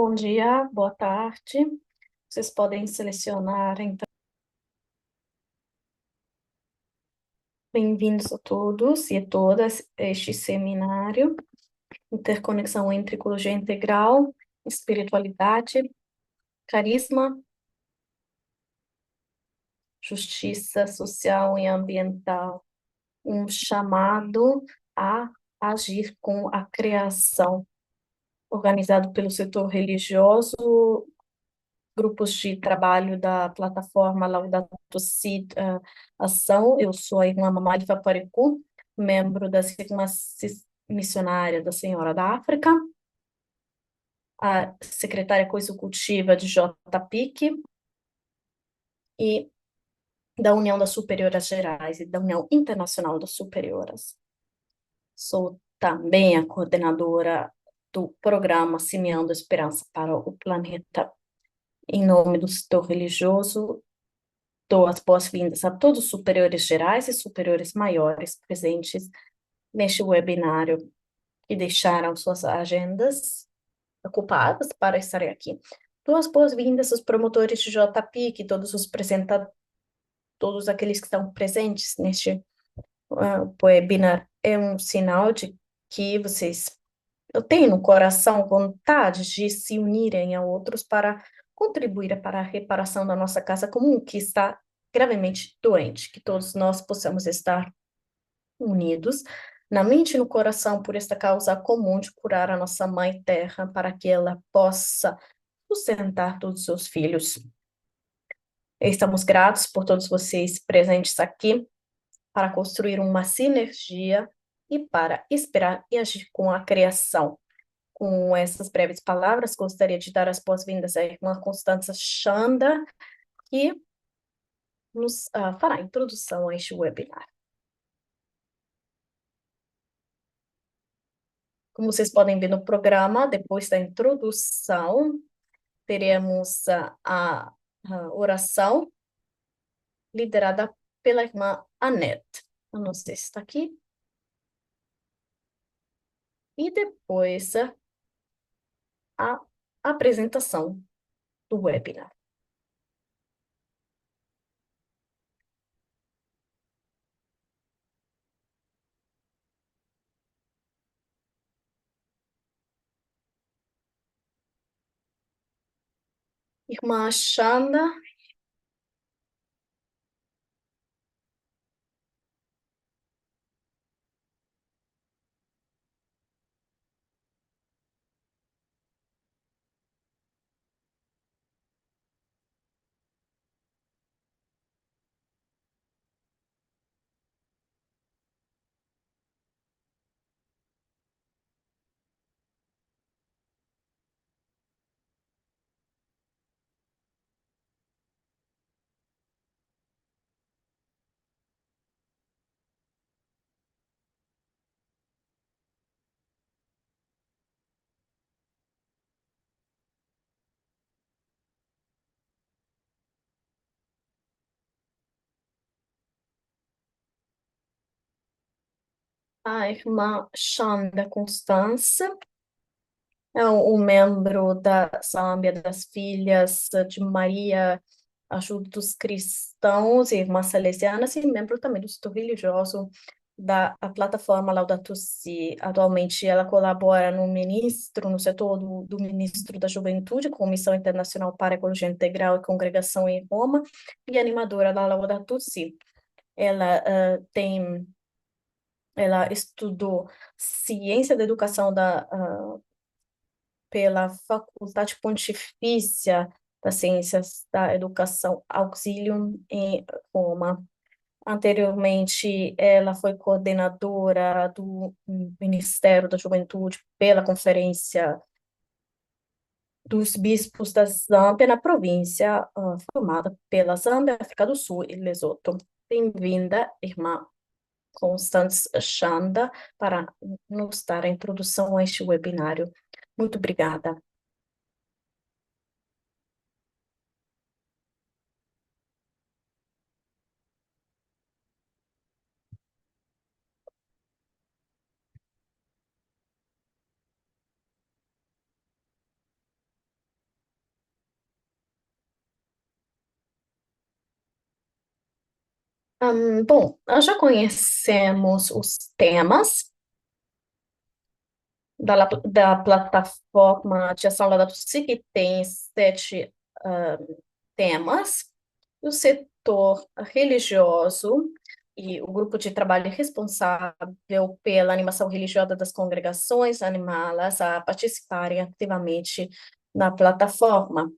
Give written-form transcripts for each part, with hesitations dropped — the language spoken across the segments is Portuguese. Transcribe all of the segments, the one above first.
Bom dia, boa tarde. Vocês podem selecionar, então. Bem-vindos a todos e a todas a este seminário, Interconexão entre Ecologia Integral, Espiritualidade, Carisma, Justiça Social e Ambiental. Um chamado a agir com a criação, organizado pelo setor religioso, grupos de trabalho da plataforma Laudato Si Ação. Eu sou a irmã Mamalifa Paricu, membro das Irmãs Missionárias da Senhora da África, a secretária coexecutiva de JPIC e da União das Superioras Gerais e da União Internacional das Superioras. Sou também a coordenadora do programa Semeando Esperança para o Planeta. Em nome do setor religioso, dou as boas-vindas a todos os superiores gerais e superiores maiores presentes neste webinário que deixaram suas agendas ocupadas para estarem aqui. Dou as boas-vindas aos promotores de JPIC, todos os apresentadores, todos aqueles que estão presentes neste webinar. É um sinal de que vocês, eu tenho no coração vontade de se unirem a outros para contribuir para a reparação da nossa casa comum, que está gravemente doente, que todos nós possamos estar unidos na mente e no coração por esta causa comum de curar a nossa Mãe Terra, para que ela possa sustentar todos os seus filhos. Estamos gratos por todos vocês presentes aqui para construir uma sinergia e para esperar e agir com a criação. Com essas breves palavras, gostaria de dar as boas-vindas à irmã Constança Chanda, que nos fará a introdução a este webinar. Como vocês podem ver no programa, depois da introdução, teremos a oração liderada pela irmã Anete. Eu não sei se está aqui. E depois a apresentação do webinar. Irmã Chanda. A irmã Chanda Constança é um membro da Zâmbia das Filhas de Maria, Ajuda dos Cristãos e Irmãs Salesianas, e membro também do setor religioso da a plataforma Laudato Si. Atualmente, ela colabora no setor do Ministro da Juventude, com Missão Internacional para a Ecologia Integral e Congregação em Roma, e animadora da Laudato Si. Ela ela estudou Ciência da Educação pela Faculdade Pontifícia das Ciências da Educação Auxilium em Roma. Anteriormente, ela foi coordenadora do Ministério da Juventude pela Conferência dos Bispos da Zâmbia, na província formada pela Zâmbia, África do Sul e Lesoto. Bem-vinda, irmã Constance Chanda, para nos dar a introdução a este webinário. Muito obrigada. Bom, nós já conhecemos os temas da plataforma de ação Laudato Si, que tem 7 temas. O setor religioso e o grupo de trabalho responsável pela animação religiosa das congregações animá-las a participarem ativamente na plataforma.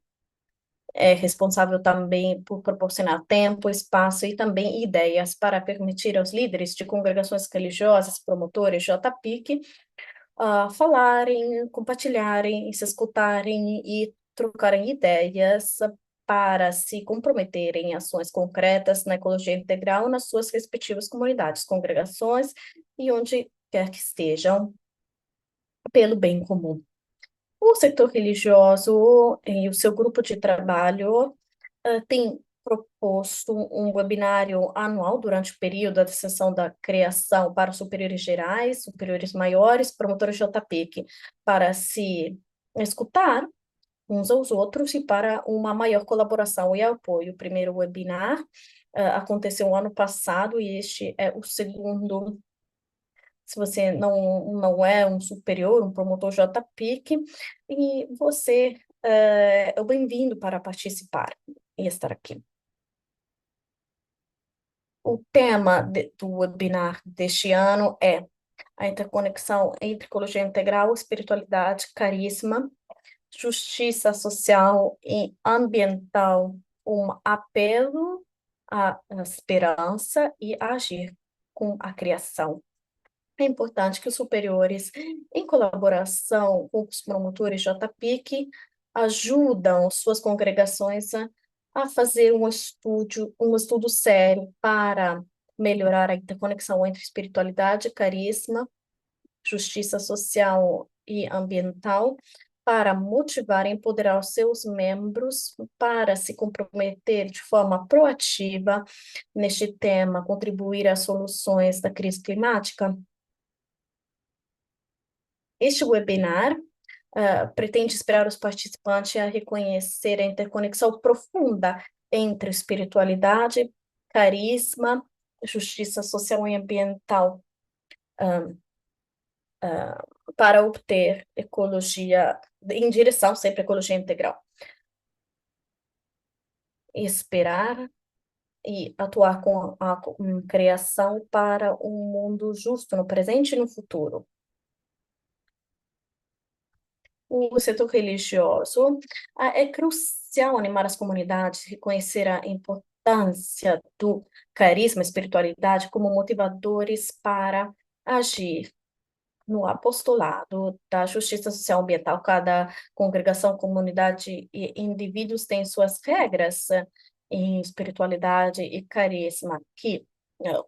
É responsável também por proporcionar tempo, espaço e também ideias para permitir aos líderes de congregações religiosas, promotores, JPIC, falarem, compartilharem, se escutarem e trocarem ideias para se comprometerem em ações concretas na ecologia integral nas suas respectivas comunidades, congregações e onde quer que estejam, pelo bem comum. O setor religioso e o seu grupo de trabalho tem proposto um webinário anual durante o período da sessão da criação para os superiores gerais, superiores maiores, promotores de JPIC, para se escutar uns aos outros e para uma maior colaboração e apoio. O primeiro webinar aconteceu ano passado e este é o segundo. Se você não é um superior, um promotor JPIC, e você é bem-vindo para participar e estar aqui. O tema do webinar deste ano é a interconexão entre ecologia integral, espiritualidade, carisma, justiça social e ambiental, um apelo à esperança e agir com a criação. É importante que os superiores, em colaboração com os promotores JPIC, ajudam suas congregações a fazer um estudo sério para melhorar a interconexão entre espiritualidade, carisma, justiça social e ambiental, para motivar e empoderar os seus membros para se comprometer de forma proativa neste tema, contribuir às soluções da crise climática. Este webinar pretende inspirar os participantes a reconhecer a interconexão profunda entre espiritualidade, carisma, justiça social e ambiental, para obter ecologia, em direção sempre à ecologia integral. Esperar e atuar com a criação para um mundo justo no presente e no futuro. O setor religioso é crucial animar as comunidades, reconhecer a importância do carisma, espiritualidade como motivadores para agir no apostolado da justiça social ambiental. Cada congregação, comunidade e indivíduos têm suas regras em espiritualidade e carisma que,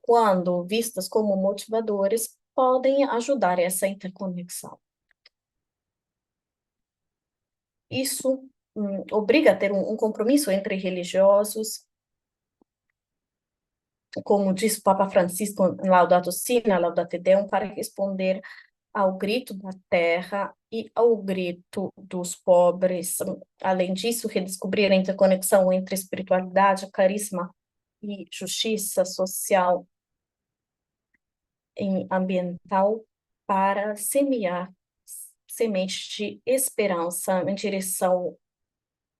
quando vistas como motivadores, podem ajudar essa interconexão. Isso obriga a ter um compromisso entre religiosos, como diz o Papa Francisco em Laudato Si, na Laudato Deum, para responder ao grito da terra e ao grito dos pobres. Além disso, redescobrir a interconexão entre espiritualidade, carisma e justiça social e ambiental para semear sementes de esperança em direção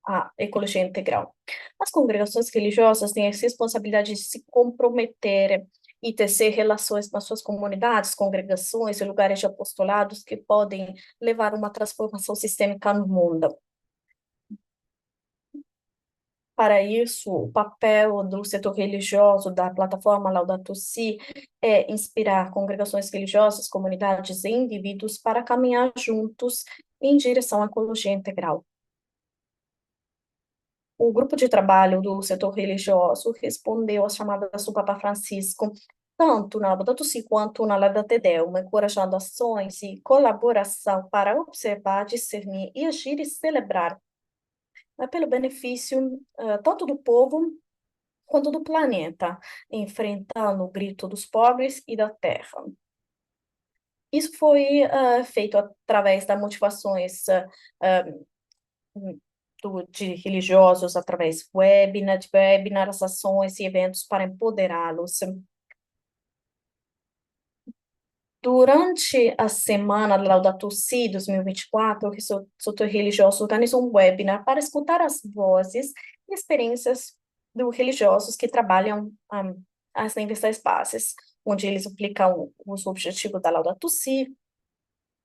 à ecologia integral. As congregações religiosas têm a responsabilidade de se comprometer e tecer relações com as suas comunidades, congregações e lugares de apostolados que podem levar a uma transformação sistêmica no mundo. Para isso, o papel do setor religioso da plataforma Laudato Si é inspirar congregações religiosas, comunidades e indivíduos para caminhar juntos em direção à ecologia integral. O grupo de trabalho do setor religioso respondeu às chamadas do Papa Francisco, tanto na Laudato Si quanto na Laudato Deum, encorajando ações e colaboração para observar, discernir e agir e celebrar, pelo benefício tanto do povo quanto do planeta, enfrentando o grito dos pobres e da terra. Isso foi feito através das motivações de religiosos através de webinars, ações e eventos para empoderá-los. Durante a semana Laudato Si 2024, o setor religioso organizou um webinar para escutar as vozes e experiências dos religiosos que trabalham as universidades bases, onde eles aplicam os objetivos da Laudato Si,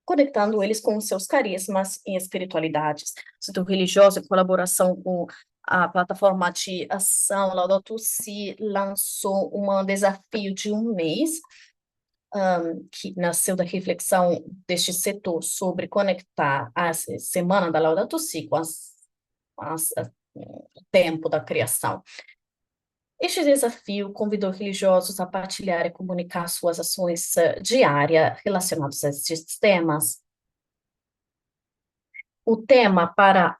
conectando eles com seus carismas e espiritualidades. O setor religioso, em colaboração com a plataforma de ação Laudato Si, lançou um desafio de um mês, que nasceu da reflexão deste setor sobre conectar a Semana da Laudato Si com o tempo da criação. Este desafio convidou religiosos a partilhar e comunicar suas ações diárias relacionadas a estes temas. O tema para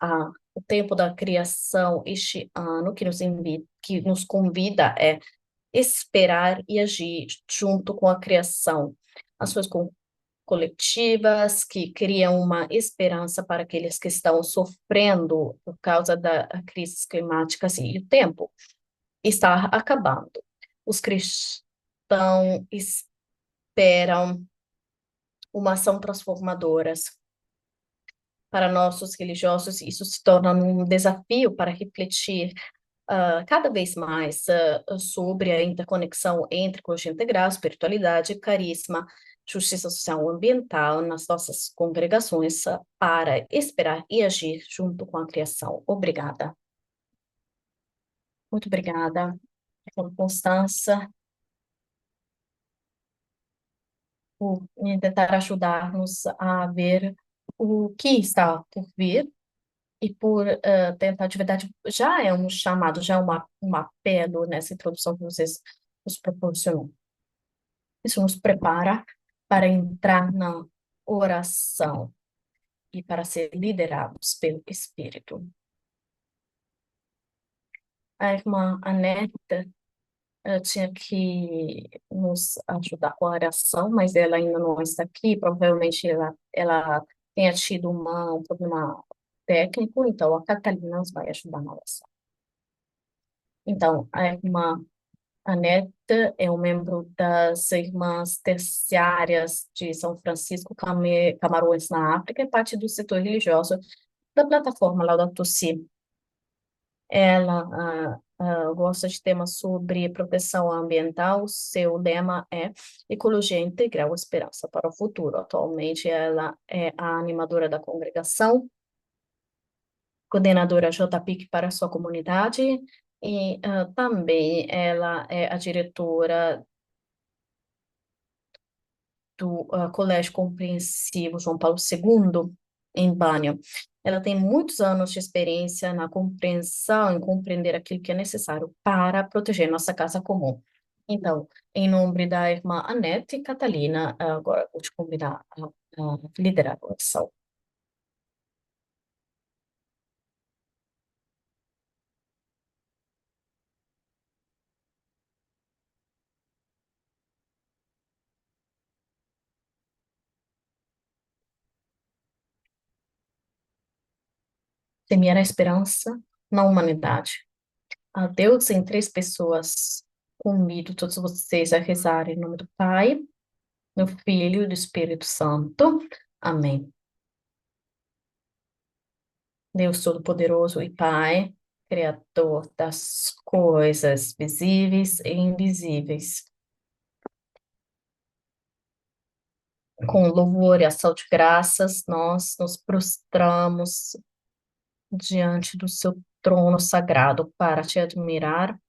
o tempo da criação este ano que nos convida é esperar e agir junto com a criação, ações coletivas que criam uma esperança para aqueles que estão sofrendo por causa da crise climática, assim, e o tempo está acabando. Os cristãos esperam uma ação transformadora. Para nossos religiosos, isso se torna um desafio para refletir cada vez mais sobre a interconexão entre consciência integral, espiritualidade, carisma, justiça social e ambiental nas nossas congregações para esperar e agir junto com a criação. Obrigada. Muito obrigada, Constança, por tentar ajudar-nos a ver o que está por vir e por tentar, de verdade, já é um chamado, já é um apelo nessa introdução que vocês nos proporcionou. Isso nos prepara para entrar na oração e para ser liderados pelo Espírito. A irmã Aneta tinha que nos ajudar com a oração, mas ela ainda não está aqui, provavelmente ela tenha tido um problema técnico, então a Catalina nos vai ajudar na oração. Então, a irmã Aneta é um membro das Irmãs Terciárias de São Francisco Camarões, na África, é parte do setor religioso da plataforma Laudato Si. Ela gosta de temas sobre proteção ambiental. Seu lema é Ecologia Integral, Esperança para o Futuro. Atualmente, ela é a animadora da congregação, coordenadora JPIC para a sua comunidade, e também ela é a diretora do Colégio Compreensivo João Paulo II, em Bânio. Ela tem muitos anos de experiência na compreensão, em compreender aquilo que é necessário para proteger nossa casa comum. Então, em nome da irmã Anete Catalina, agora vou te convidar a liderar a oração. Semear a esperança na humanidade. A Deus em três pessoas, convido todos vocês a rezar em nome do Pai, do Filho e do Espírito Santo. Amém. Deus Todo-Poderoso e Pai, Criador das coisas visíveis e invisíveis, com louvor e ação de graças, nós nos prostramos diante do seu trono sagrado para te admirar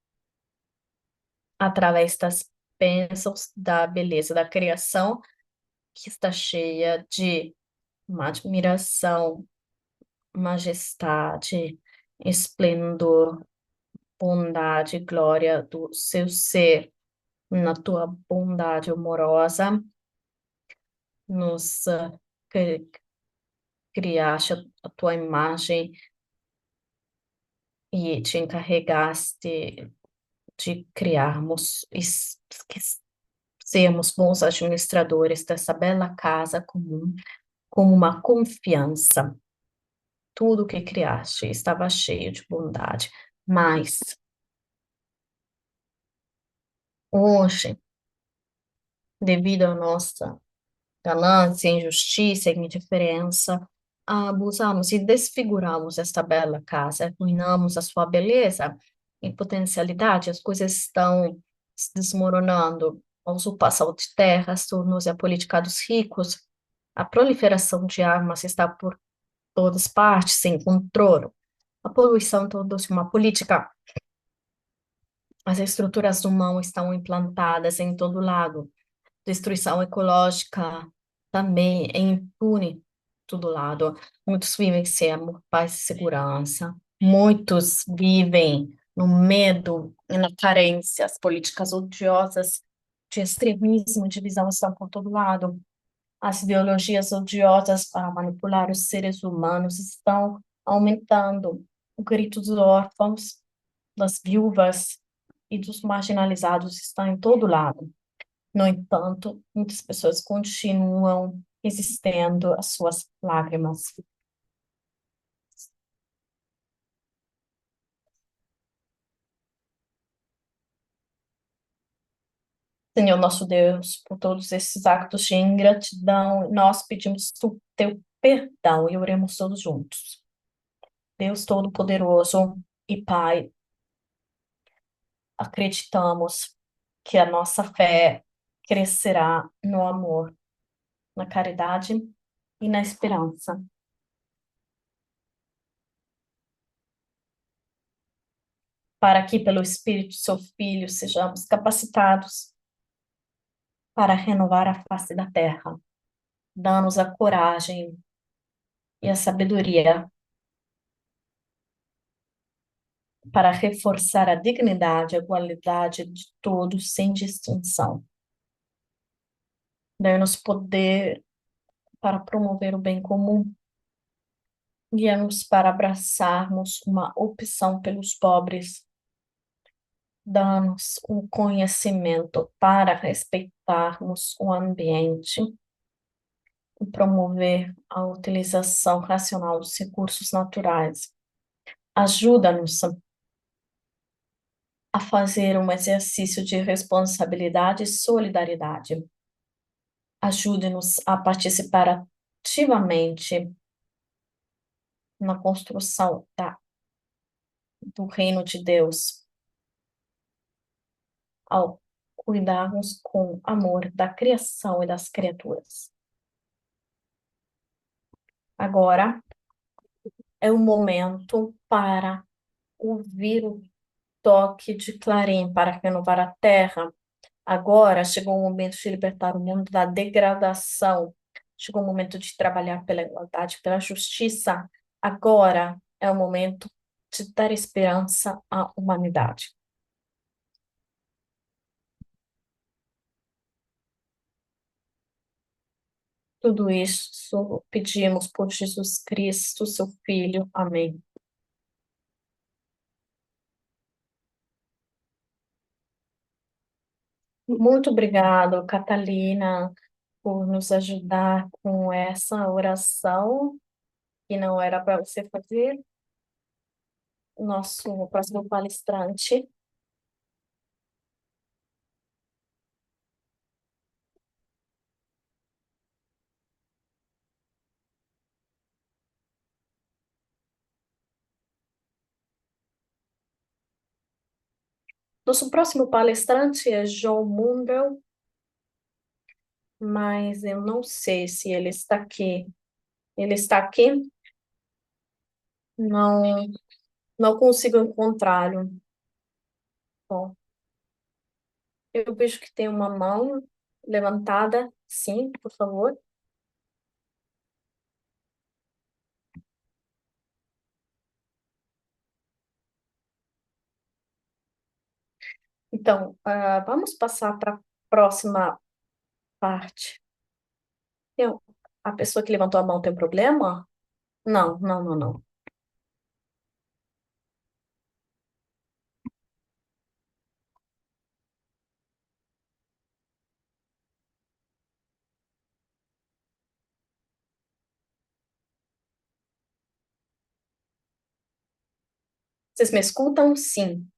através das bênçãos da beleza da criação, que está cheia de uma admiração, majestade, esplendor, bondade e glória do seu ser. Na tua bondade amorosa, nos criaste a tua imagem e te encarregaste de criarmos e sermos bons administradores dessa bela casa comum, com uma confiança. tudo que criaste estava cheio de bondade. Mas hoje, devido à nossa ganância, injustiça e indiferença, abusamos e desfiguramos esta bela casa, arruinamos a sua beleza e potencialidade, as coisas estão se desmoronando, a usurpação de terras tornou-se a política dos ricos, a proliferação de armas está por todas partes, sem controle, a poluição tornou-se uma política, as estruturas do mal estão implantadas em todo lado, destruição ecológica também é impune todo lado. Muitos vivem sem amor, paz e segurança. Muitos vivem no medo e na carência. As políticas odiosas de extremismo e divisão estão por todo lado. As ideologias odiosas para manipular os seres humanos estão aumentando. O grito dos órfãos, das viúvas e dos marginalizados está em todo lado. No entanto, muitas pessoas continuam resistendo às suas lágrimas. Senhor nosso Deus, por todos esses actos de ingratidão, nós pedimos o teu perdão e oremos todos juntos. Deus Todo-Poderoso e Pai, acreditamos que a nossa fé crescerá no amor, na caridade e na esperança, para que, pelo Espírito do seu Filho, sejamos capacitados para renovar a face da terra. Dá-nos a coragem e a sabedoria para reforçar a dignidade e a igualdade de todos, sem distinção. Dá-nos poder para promover o bem comum. Guia-nos para abraçarmos uma opção pelos pobres. Dá-nos o conhecimento para respeitarmos o ambiente e promover a utilização racional dos recursos naturais. Ajuda-nos a fazer um exercício de responsabilidade e solidariedade. Ajude-nos a participar ativamente na construção do reino de Deus, ao cuidarmos com amor da criação e das criaturas. Agora é o momento para ouvir o toque de clarim para renovar a terra. Agora chegou o momento de libertar o mundo da degradação. Chegou o momento de trabalhar pela igualdade, pela justiça. Agora é o momento de dar esperança à humanidade. Tudo isso pedimos por Jesus Cristo, seu Filho. Amém. Muito obrigado, Catalina, por nos ajudar com essa oração que não era para você fazer. Nosso próximo palestrante. Nosso próximo palestrante é João Mundell, mas eu não sei se ele está aqui. Ele está aqui? Não, não consigo encontrá-lo. Bom, eu vejo que tem uma mão levantada. Sim, por favor. Então, vamos passar para a próxima parte. Tem- a pessoa que levantou a mão tem problema? Não, não, não, não. Vocês me escutam? Sim.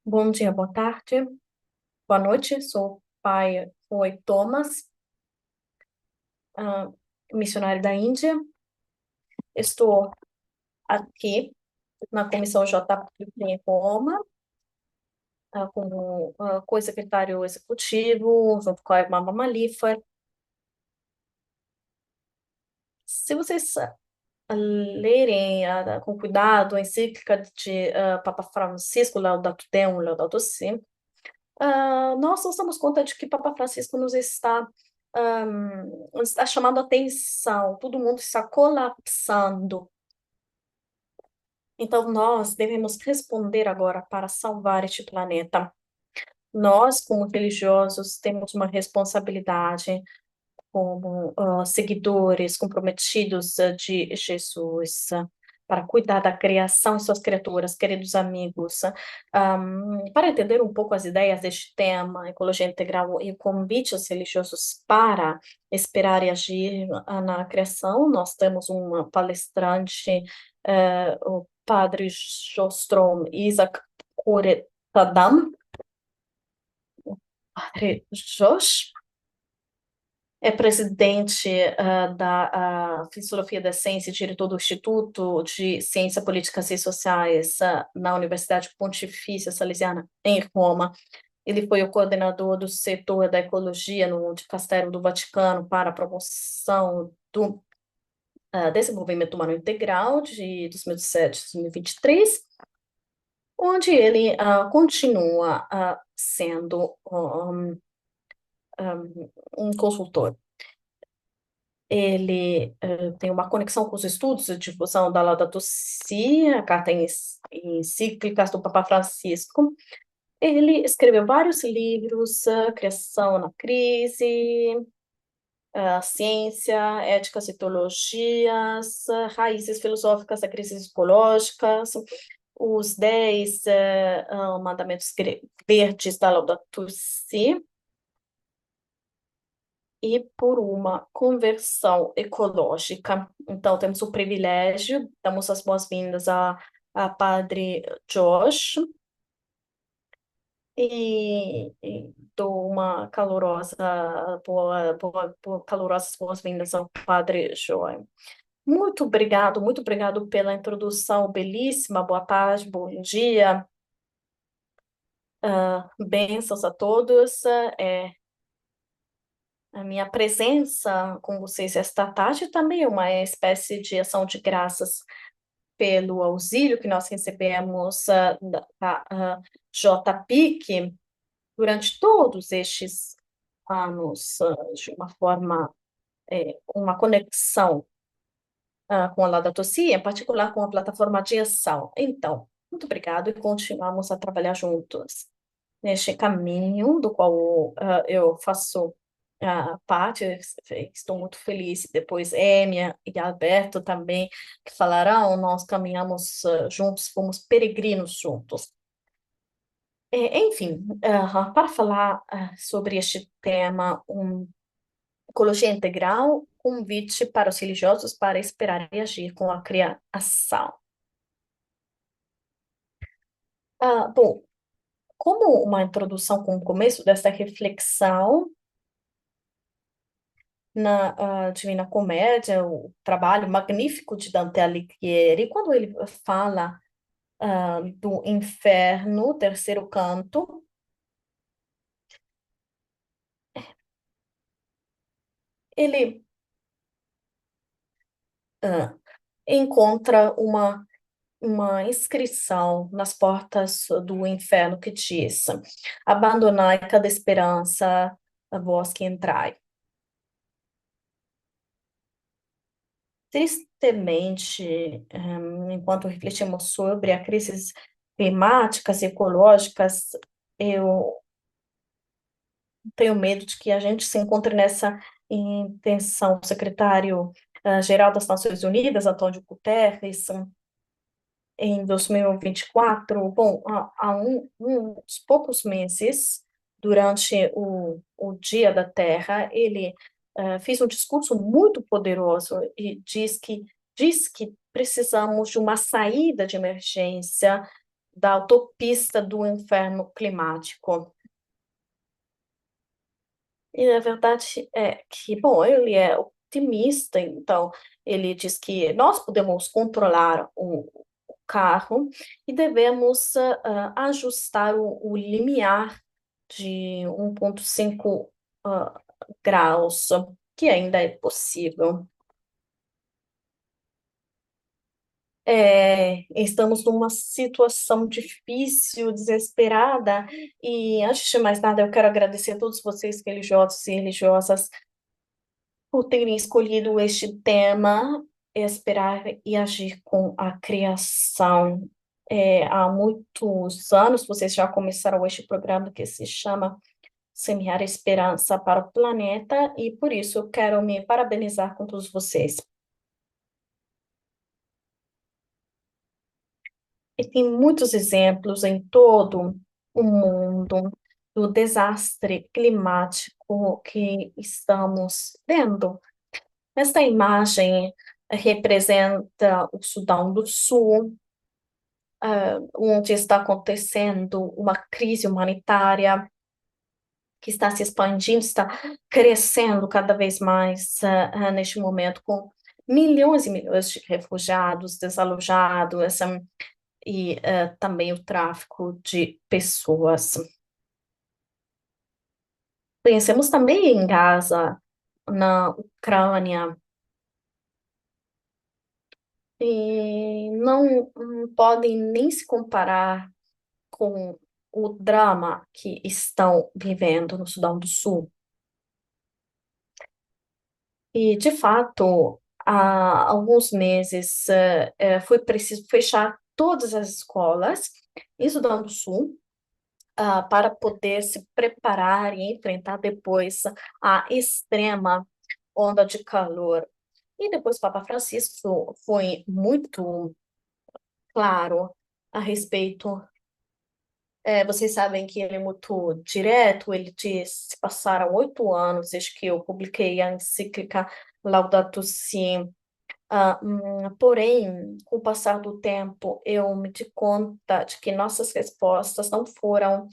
Bom dia, boa tarde, boa noite. Sou pai, oi, Thomas, ah, missionário da Índia. Estou aqui na Comissão JP em Roma, como co-secretário executivo, junto com a irmã Malifa. Se vocês lerem com cuidado a encíclica de Papa Francisco, Laudato Deum, Laudato Si, nós nos damos conta de que Papa Francisco está chamando atenção, todo mundo está colapsando. Então, nós devemos responder agora para salvar este planeta. Nós, como religiosos, temos uma responsabilidade como seguidores comprometidos de Jesus, para cuidar da criação e suas criaturas, queridos amigos. Para entender um pouco as ideias deste tema, ecologia integral e o convite aos religiosos para esperar e agir na criação, nós temos um palestrante, o padre Jostrom Isaac Kuretadam, padre Josh, é presidente da Filosofia da Ciência e diretor do Instituto de Ciência, Políticas e Sociais na Universidade Pontifícia Salesiana, em Roma. Ele foi o coordenador do setor da ecologia no Dicastério do Vaticano para a promoção do desenvolvimento humano integral de 2007 a 2023, onde ele continua sendo um consultor. Ele tem uma conexão com os estudos de difusão da Laudato Si, a carta encíclicas do Papa Francisco. Ele escreveu vários livros, Criação na Crise, Ciência, Éticas e Teologias, Raízes Filosóficas da Crise Ecológicas, os 10 mandamentos verdes da Laudato Si, e por uma conversão ecológica. Então, temos o privilégio, damos as boas-vindas a Padre Josh e dou uma calorosas boas-vindas ao Padre Joy. Muito obrigado pela introdução belíssima. Boa tarde, bom dia. Bênçãos a todos. A minha presença com vocês esta tarde também é uma espécie de ação de graças pelo auxílio que nós recebemos da JPIC durante todos estes anos, de uma forma, uma conexão com a Laudato Si, em particular com a plataforma de ação. Então, muito obrigado e continuamos a trabalhar juntos neste caminho do qual eu faço parte. Estou muito feliz. Depois, Émia e Alberto também, que falarão, nós caminhamos juntos, fomos peregrinos juntos. Enfim, para falar sobre este tema, ecologia integral, convite para os religiosos para esperar e agir com a criação. Bom, como uma introdução com o começo dessa reflexão, na Divina Comédia, o trabalho magnífico de Dante Alighieri, quando ele fala do inferno, terceiro canto, ele encontra uma inscrição nas portas do inferno que diz: abandonai cada esperança, a vós que entrai. Tristemente, enquanto refletimos sobre a crises climáticas e ecológicas, eu tenho medo de que a gente se encontre nessa intenção. O secretário-geral das Nações Unidas, Antônio Guterres, em 2024, bom, há uns poucos meses, durante o Dia da Terra, ele fez um discurso muito poderoso e diz que diz que precisamos de uma saída de emergência da autopista do inferno climático. E a verdade é que, bom, ele é otimista, então ele diz que nós podemos controlar o carro e devemos ajustar o limiar de 1,5 graus, que ainda é possível. Estamos numa situação difícil, desesperada, e antes de mais nada, eu quero agradecer a todos vocês, religiosos e religiosas, por terem escolhido este tema, esperar e agir com a criação. Há muitos anos, vocês já começaram este programa que se chama Semear Esperança para o Planeta, e por isso eu quero me parabenizar com todos vocês. E tem muitos exemplos em todo o mundo do desastre climático que estamos vendo. Esta imagem representa o Sudão do Sul, onde está acontecendo uma crise humanitária que está se expandindo, está crescendo cada vez mais neste momento, com milhões e milhões de refugiados, desalojados, e também o tráfico de pessoas. Pensemos também em Gaza, na Ucrânia, e não podem nem se comparar com o drama que estão vivendo no Sudão do Sul. E, de fato, há alguns meses foi preciso fechar todas as escolas em Sudão do Sul, para poder se preparar e enfrentar depois a extrema onda de calor. E depois o Papa Francisco foi muito claro a respeito. Vocês sabem que ele é muito direto, ele diz, se passaram 8 anos desde que eu publiquei a encíclica Laudato Si. Porém, com o passar do tempo, eu me dei conta de que nossas respostas não foram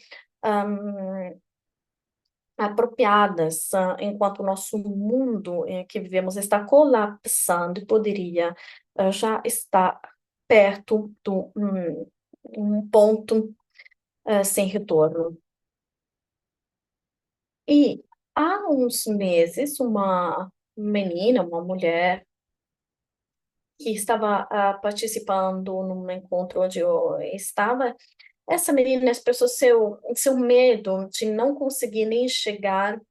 apropriadas, enquanto o nosso mundo em que vivemos está colapsando e poderia já estar perto do um ponto sem retorno. E há uns meses, uma menina, uma mulher, que estava participando num encontro onde eu estava, essa menina expressou seu medo de não conseguir nem chegar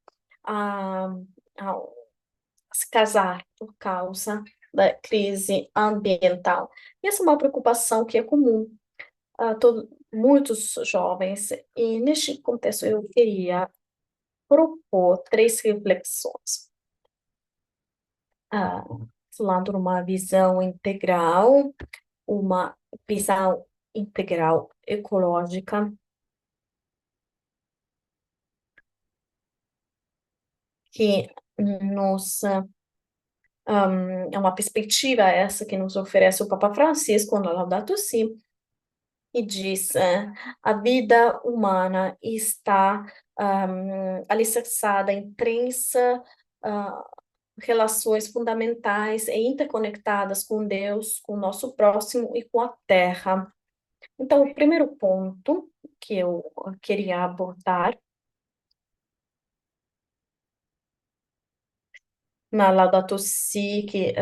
a, a se casar por causa da crise ambiental. E essa é uma preocupação que é comum a muitos jovens, e neste contexto eu queria propor 3 reflexões. Ah, Falando numa uma visão integral ecológica, que nos é uma perspectiva essa que nos oferece o Papa Francisco no Laudato Si, e diz: a vida humana está alicerçada em ah, relações fundamentais e interconectadas com Deus, com o nosso próximo e com a Terra. Então, o primeiro ponto que eu queria abordar na Laudato Si, que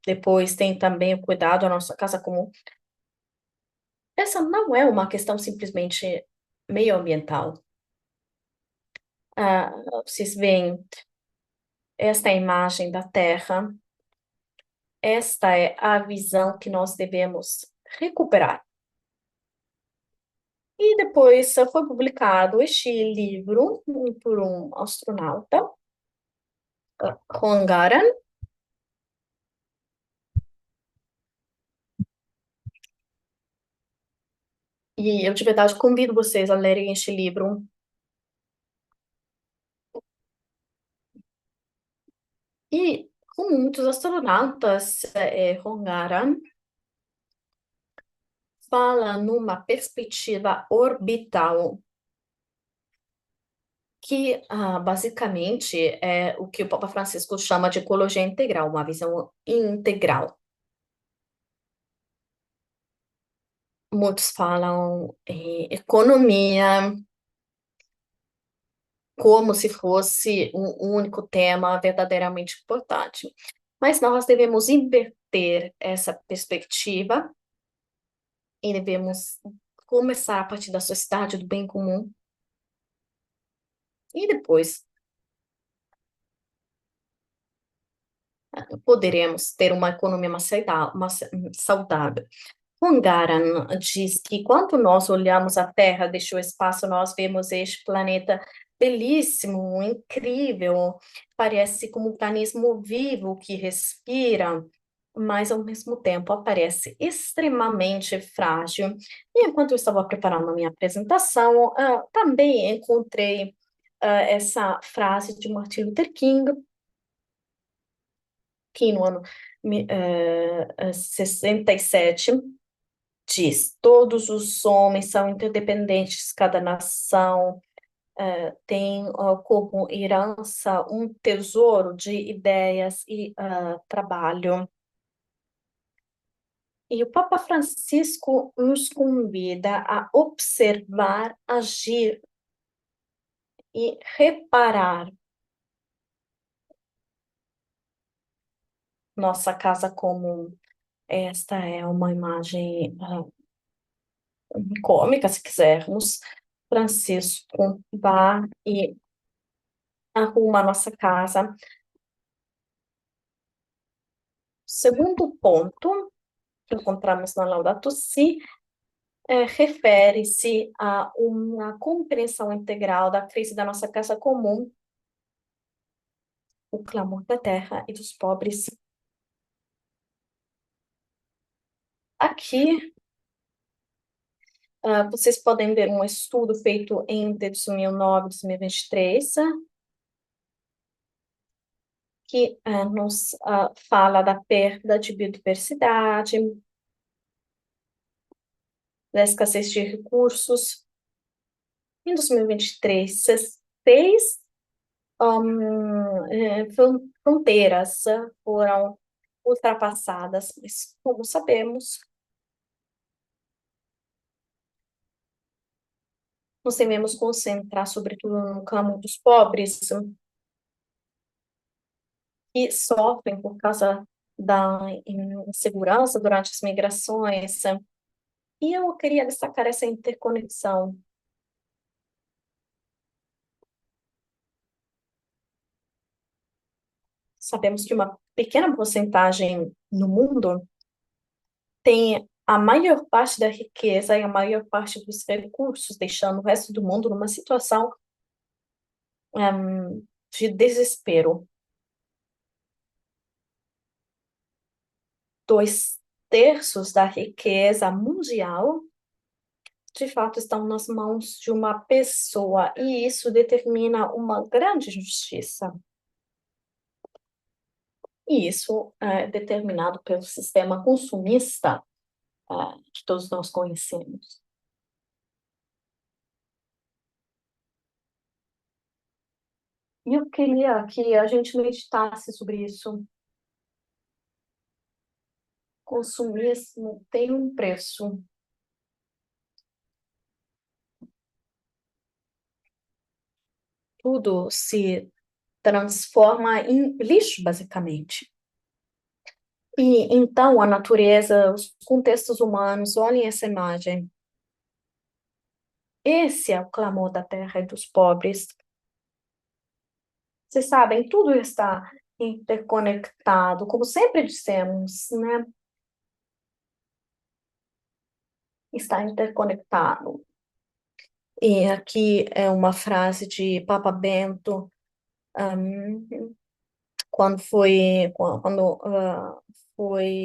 depois tem também o cuidado da nossa casa comum. Essa não é uma questão simplesmente meioambiental. Vocês veem esta imagem da Terra, esta é a visão que nós devemos recuperar. E depois foi publicado este livro por um astronauta, Juan Garan, e eu de verdade convido vocês a lerem este livro. E como muitos astronautas, Hongaran fala numa perspectiva orbital, que basicamente é o que o Papa Francisco chama de ecologia integral, uma visão integral. Muitos falam em economia como se fosse um único tema verdadeiramente importante. Mas nós devemos inverter essa perspectiva e devemos começar a partir da sociedade do bem comum e depois poderemos ter uma economia mais saudável. Hungaran diz que quando nós olhamos a Terra deste espaço, nós vemos este planeta belíssimo, incrível, parece como um organismo vivo que respira, mas ao mesmo tempo aparece extremamente frágil. E enquanto eu estava preparando a minha apresentação, também encontrei essa frase de Martin Luther King, que no ano 67 diz: todos os homens são interdependentes, cada nação tem como herança um tesouro de ideias e trabalho. E o Papa Francisco nos convida a observar, agir e reparar nossa casa comum. Esta é uma imagem cômica, se quisermos. Francisco vai e arruma a nossa casa. Segundo ponto que encontramos na Laudato Si refere-se a uma compreensão integral da crise da nossa casa comum, o clamor da terra e dos pobres. Aqui, vocês podem ver um estudo feito entre 2009 e 2023, que nos fala da perda de biodiversidade, da escassez de recursos. Em 2023, 6 fronteiras foram ultrapassadas, mas, como sabemos, nós devemos concentrar, sobretudo, no clamor dos pobres, que sofrem por causa da insegurança durante as migrações. E eu queria destacar essa interconexão. Sabemos que uma pequena porcentagem no mundo tem a maior parte da riqueza e a maior parte dos recursos, deixando o resto do mundo numa situação de desespero. 2/3 da riqueza mundial, de fato, estão nas mãos de uma pessoa, e isso determina uma grande injustiça. E isso é determinado pelo sistema consumista que todos nós conhecemos. E eu queria que a gente meditasse sobre isso. Consumismo tem um preço. Tudo se transforma em lixo, basicamente. E então a natureza, os contextos humanos, olhem essa imagem. Esse é o clamor da terra e dos pobres. Vocês sabem, tudo está interconectado, como sempre dissemos, né? Está interconectado. E aqui é uma frase de Papa Bento, quando foi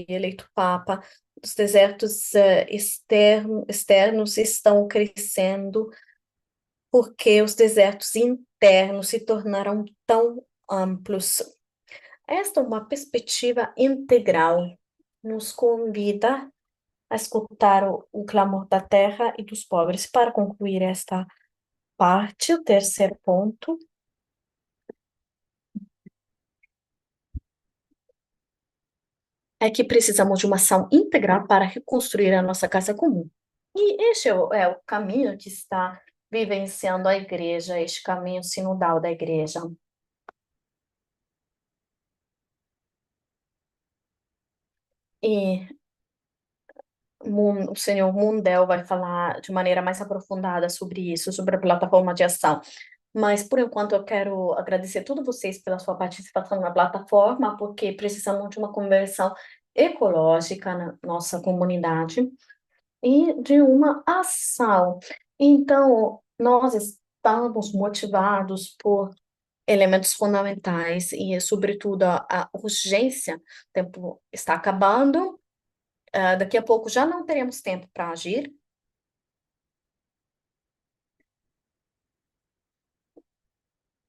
eleito Papa: os desertos externos estão crescendo porque os desertos internos se tornaram tão amplos. Esta é uma perspectiva integral, nos convida a escutar o clamor da terra e dos pobres. Para concluir esta parte, o terceiro ponto é que precisamos de uma ação integral para reconstruir a nossa casa comum. E este é o caminho que está vivenciando a igreja, este caminho sinodal da igreja. E o senhor Mundell vai falar de maneira mais aprofundada sobre isso, sobre a plataforma de ação. Mas, por enquanto, eu quero agradecer a todos vocês pela sua participação na plataforma, porque precisamos de uma conversão ecológica na nossa comunidade e de uma ação. Então, nós estamos motivados por elementos fundamentais e, sobretudo, a urgência. O tempo está acabando, daqui a pouco já não teremos tempo para agir.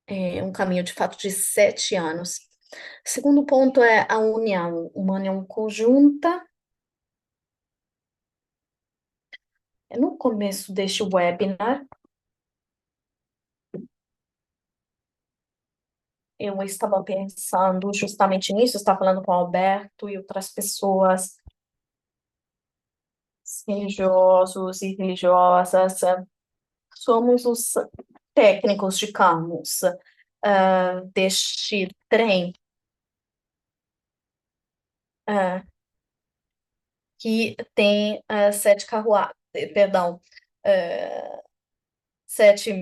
É um caminho, de fato, de 7 anos. Segundo ponto é a união, uma união conjunta. No começo deste webinar, eu estava pensando justamente nisso, estava falando com o Alberto e outras pessoas, religiosos e religiosas, somos os técnicos, digamos, deste trem, ah, que tem sete carruagens, perdão, ah, sete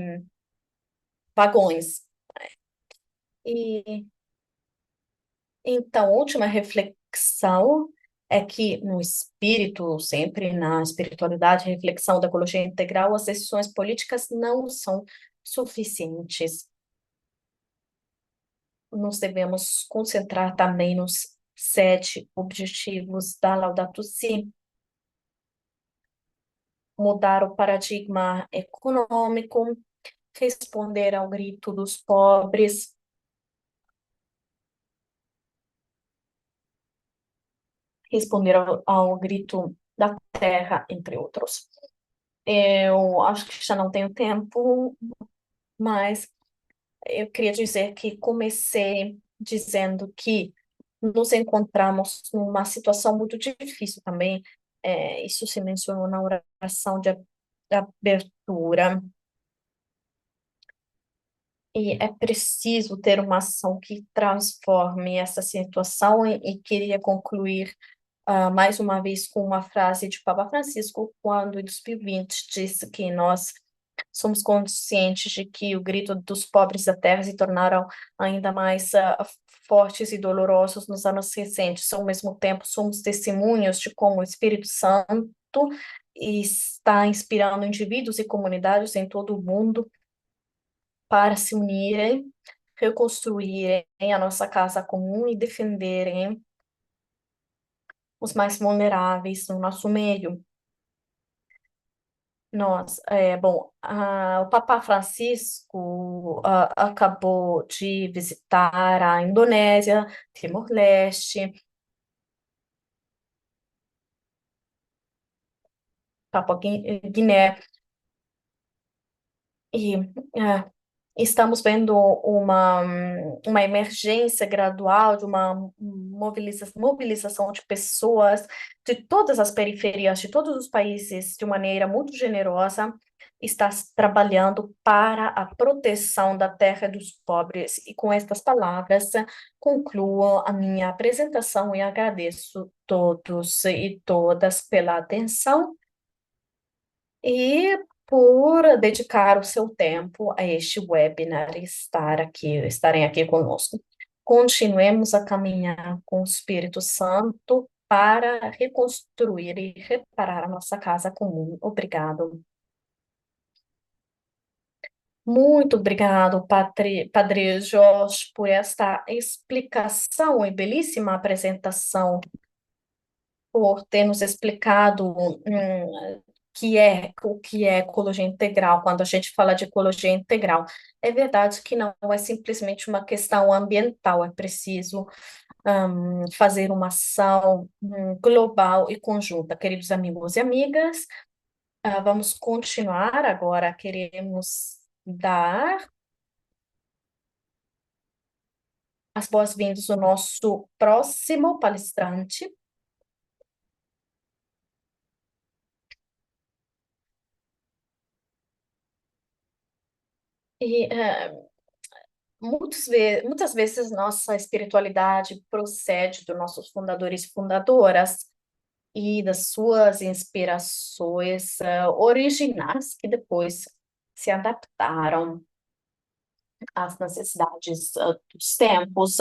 vagões. E então, a última reflexão é que no espírito, sempre na espiritualidade, reflexão da ecologia integral, as decisões políticas não são suficientes. Nos devemos concentrar também nos 7 objetivos da Laudato Si, mudar o paradigma econômico, responder ao grito dos pobres, responder ao grito da terra, entre outros. Eu acho que já não tenho tempo, mas eu queria dizer que comecei dizendo que nos encontramos numa situação muito difícil também. Isso se mencionou na oração de abertura. E é preciso ter uma ação que transforme essa situação, e queria concluir mais uma vez com uma frase de Papa Francisco, quando em 2020 disse que nós somos conscientes de que o grito dos pobres da terra se tornaram ainda mais fortes e dolorosos nos anos recentes. Ao mesmo tempo, somos testemunhas de como o Espírito Santo está inspirando indivíduos e comunidades em todo o mundo para se unirem, reconstruírem a nossa casa comum e defenderem os mais vulneráveis no nosso meio. O Papa Francisco acabou de visitar a Indonésia, Timor-Leste, Papua Guiné, e estamos vendo uma emergência gradual de uma mobilização de pessoas de todas as periferias, de todos os países, de maneira muito generosa, está trabalhando para a proteção da terra e dos pobres. E com estas palavras, concluo a minha apresentação e agradeço todos e todas pela atenção e por dedicar o seu tempo a este webinar e estarem aqui conosco. Continuemos a caminhar com o Espírito Santo para reconstruir e reparar a nossa casa comum. Obrigado. Muito obrigado, Padre Jorge, por esta explicação e belíssima apresentação, por ter nos explicado o que é ecologia integral, quando a gente fala de ecologia integral. É verdade que não é simplesmente uma questão ambiental, é preciso fazer uma ação global e conjunta. Queridos amigos e amigas, vamos continuar agora. Queremos dar as boas-vindas ao nosso próximo palestrante. E muitas vezes nossa espiritualidade procede dos nossos fundadores e fundadoras e das suas inspirações originais que depois se adaptaram às necessidades dos tempos.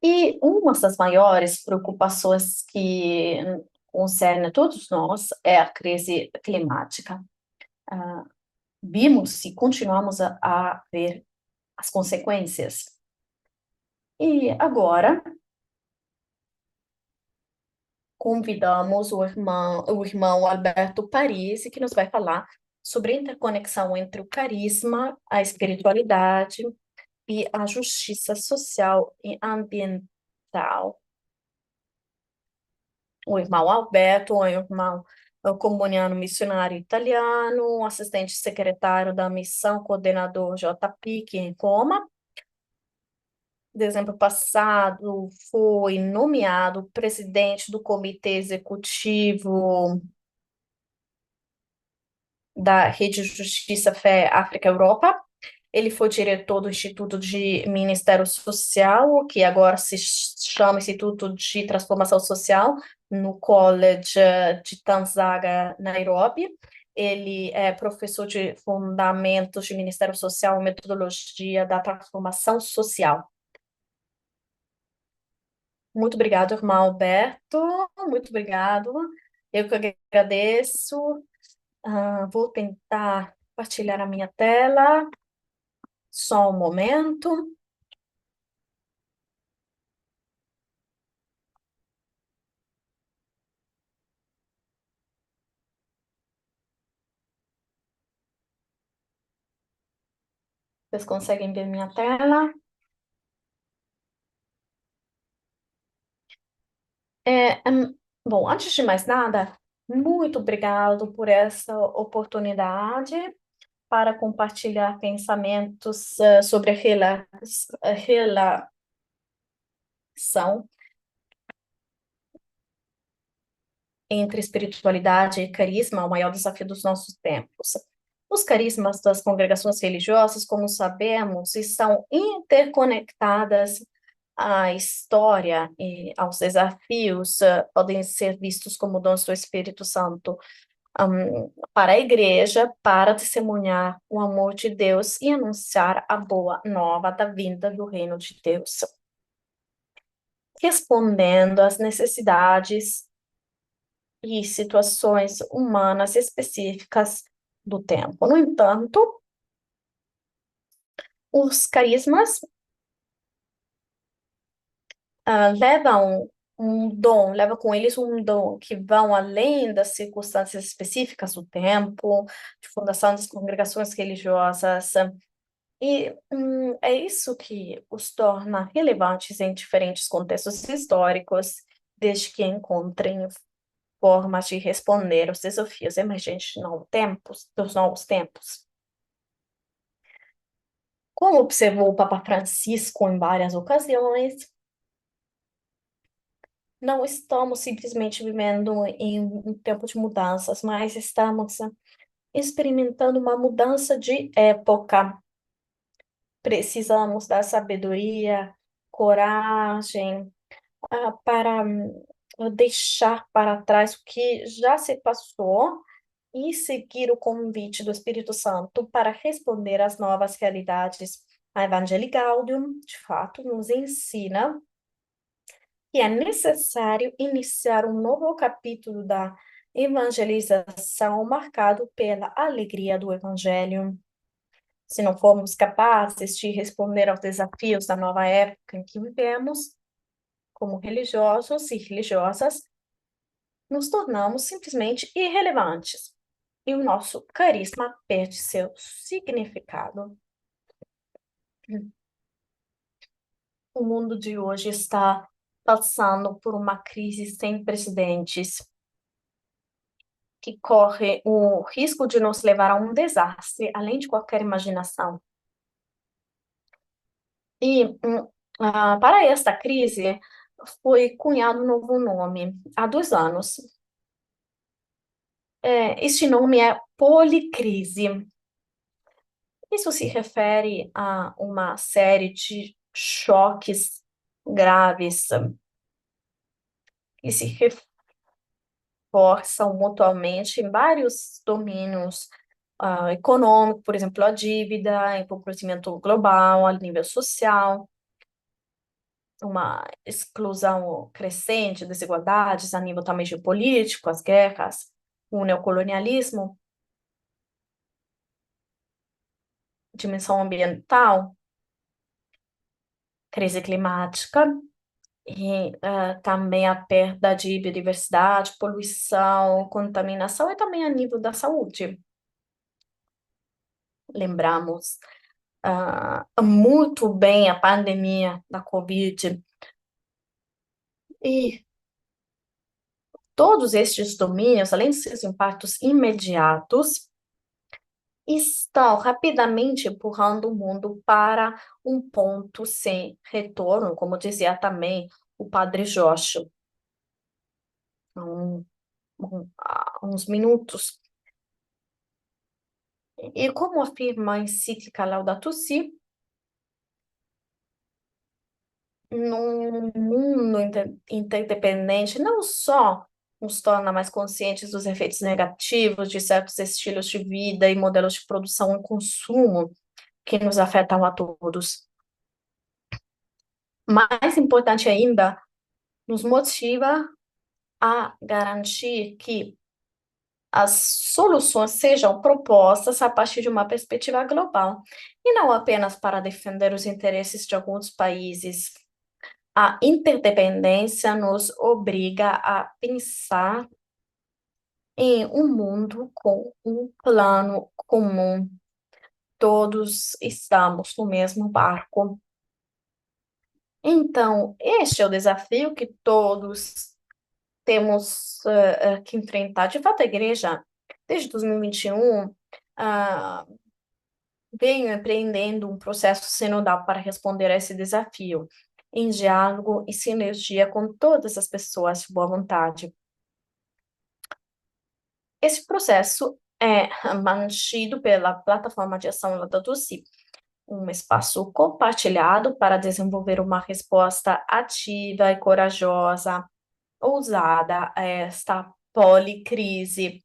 E uma das maiores preocupações que concerne a todos nós é a crise climática. Ah, Vimos e continuamos a ver as consequências. E agora convidamos o irmão Alberto Parisi, que nos vai falar sobre a interconexão entre o carisma, a espiritualidade e a justiça social e ambiental. O irmão Alberto, o irmão comuniano missionário italiano, assistente secretário da missão, coordenador JPIC em Roma. Dezembro passado, foi nomeado presidente do Comitê Executivo da Rede Justiça, Fé, África, Europa. Ele foi diretor do Instituto de Ministério Social, que agora se chama Instituto de Transformação Social, no College de Tanzaga, Nairobi. Ele é professor de Fundamentos de Ministério Social e Metodologia da Transformação Social. Muito obrigado, irmão Alberto. Muito obrigado. Eu que agradeço. Vou tentar compartilhar a minha tela. Só um momento. Vocês conseguem ver minha tela? Bom, antes de mais nada, muito obrigado por essa oportunidade para compartilhar pensamentos sobre a relação entre espiritualidade e carisma, o maior desafio dos nossos tempos. Os carismas das congregações religiosas, como sabemos, estão interconectadas à história e aos desafios, podem ser vistos como dons do Espírito Santo, para a igreja, para testemunhar o amor de Deus e anunciar a boa nova da vinda do reino de Deus. Respondendo às necessidades e situações humanas específicas do tempo. No entanto, os carismas levam com eles um dom que vão além das circunstâncias específicas do tempo, de fundação das congregações religiosas, e é isso que os torna relevantes em diferentes contextos históricos, desde que encontrem formas de responder aos desafios emergentes dos novos tempos. Como observou o Papa Francisco em várias ocasiões, não estamos simplesmente vivendo em um tempo de mudanças, mas estamos experimentando uma mudança de época. Precisamos da sabedoria, coragem, para deixar para trás o que já se passou e seguir o convite do Espírito Santo para responder às novas realidades. A Evangelii Gaudium, de fato, nos ensina que é necessário iniciar um novo capítulo da evangelização marcado pela alegria do Evangelho. Se não formos capazes de responder aos desafios da nova época em que vivemos, como religiosos e religiosas, nos tornamos simplesmente irrelevantes. e o nosso carisma perde seu significado. O mundo de hoje está passando por uma crise sem precedentes, que corre o risco de nos levar a um desastre, além de qualquer imaginação. E para esta crise foi cunhado um novo nome há 2 anos. Este nome é policrise. Isso se refere a uma série de choques graves que se reforçam mutuamente em vários domínios econômico, por exemplo, a dívida, empobrecimento global, a nível social, uma exclusão crescente, desigualdades a nível também geopolítico, as guerras, o neocolonialismo, dimensão ambiental, crise climática e também a perda de biodiversidade, poluição, contaminação e também a nível da saúde. Lembramos muito bem a pandemia da Covid e todos estes domínios, além de seus impactos imediatos, estão rapidamente empurrando o mundo para um ponto sem retorno, como dizia também o padre Josh, há uns minutos. E como afirma a encíclica Laudato Si, num mundo interdependente, não só nos torna mais conscientes dos efeitos negativos de certos estilos de vida e modelos de produção e consumo que nos afetam a todos. Mais importante ainda, nos motiva a garantir que as soluções sejam propostas a partir de uma perspectiva global, e não apenas para defender os interesses de alguns países. A interdependência nos obriga a pensar em um mundo com um plano comum. Todos estamos no mesmo barco. Então, este é o desafio que todos temos que enfrentar. De fato, a igreja, desde 2021, venho empreendendo um processo sinodal para responder a esse desafio, em diálogo e sinergia com todas as pessoas de boa vontade. Esse processo é mantido pela Plataforma de Ação Laudato Si, um espaço compartilhado para desenvolver uma resposta ativa e corajosa, ousada a esta policrise.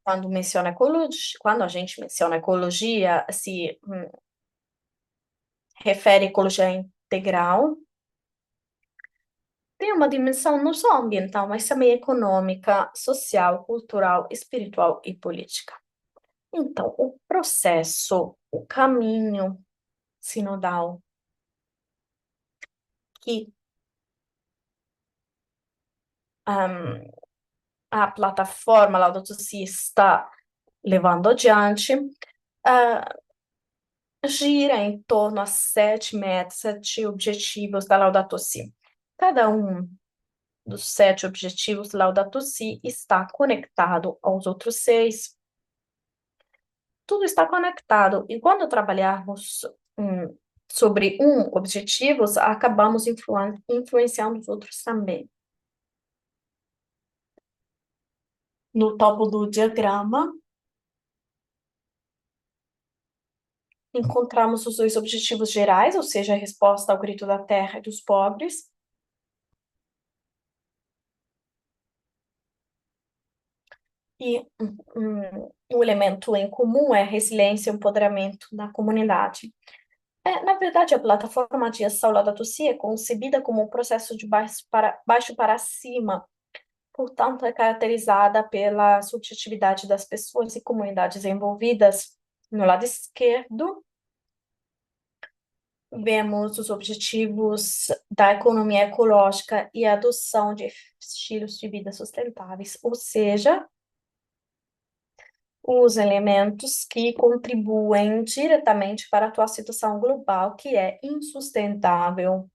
Quando a gente menciona ecologia, se refere à ecologia integral, tem uma dimensão não só ambiental, mas também econômica, social, cultural, espiritual e política. Então, o processo, o caminho sinodal que a plataforma Laudato Si está levando adiante, gira em torno a 7 metas, 7 objetivos da Laudato Si. Cada um dos 7 objetivos Laudato Si está conectado aos outros 6. Tudo está conectado. E quando trabalharmos sobre um objetivo, acabamos influenciando os outros também. No topo do diagrama, encontramos os 2 objetivos gerais, ou seja, a resposta ao grito da terra e dos pobres. E um elemento em comum é resiliência e empoderamento da comunidade. Na verdade, a plataforma de ação Laudato Si é concebida como um processo de baixo para cima, portanto, é caracterizada pela subjetividade das pessoas e comunidades envolvidas. No lado esquerdo, vemos os objetivos da economia ecológica e a adoção de estilos de vida sustentáveis, ou seja, os elementos que contribuem diretamente para a atual situação global, que é insustentável.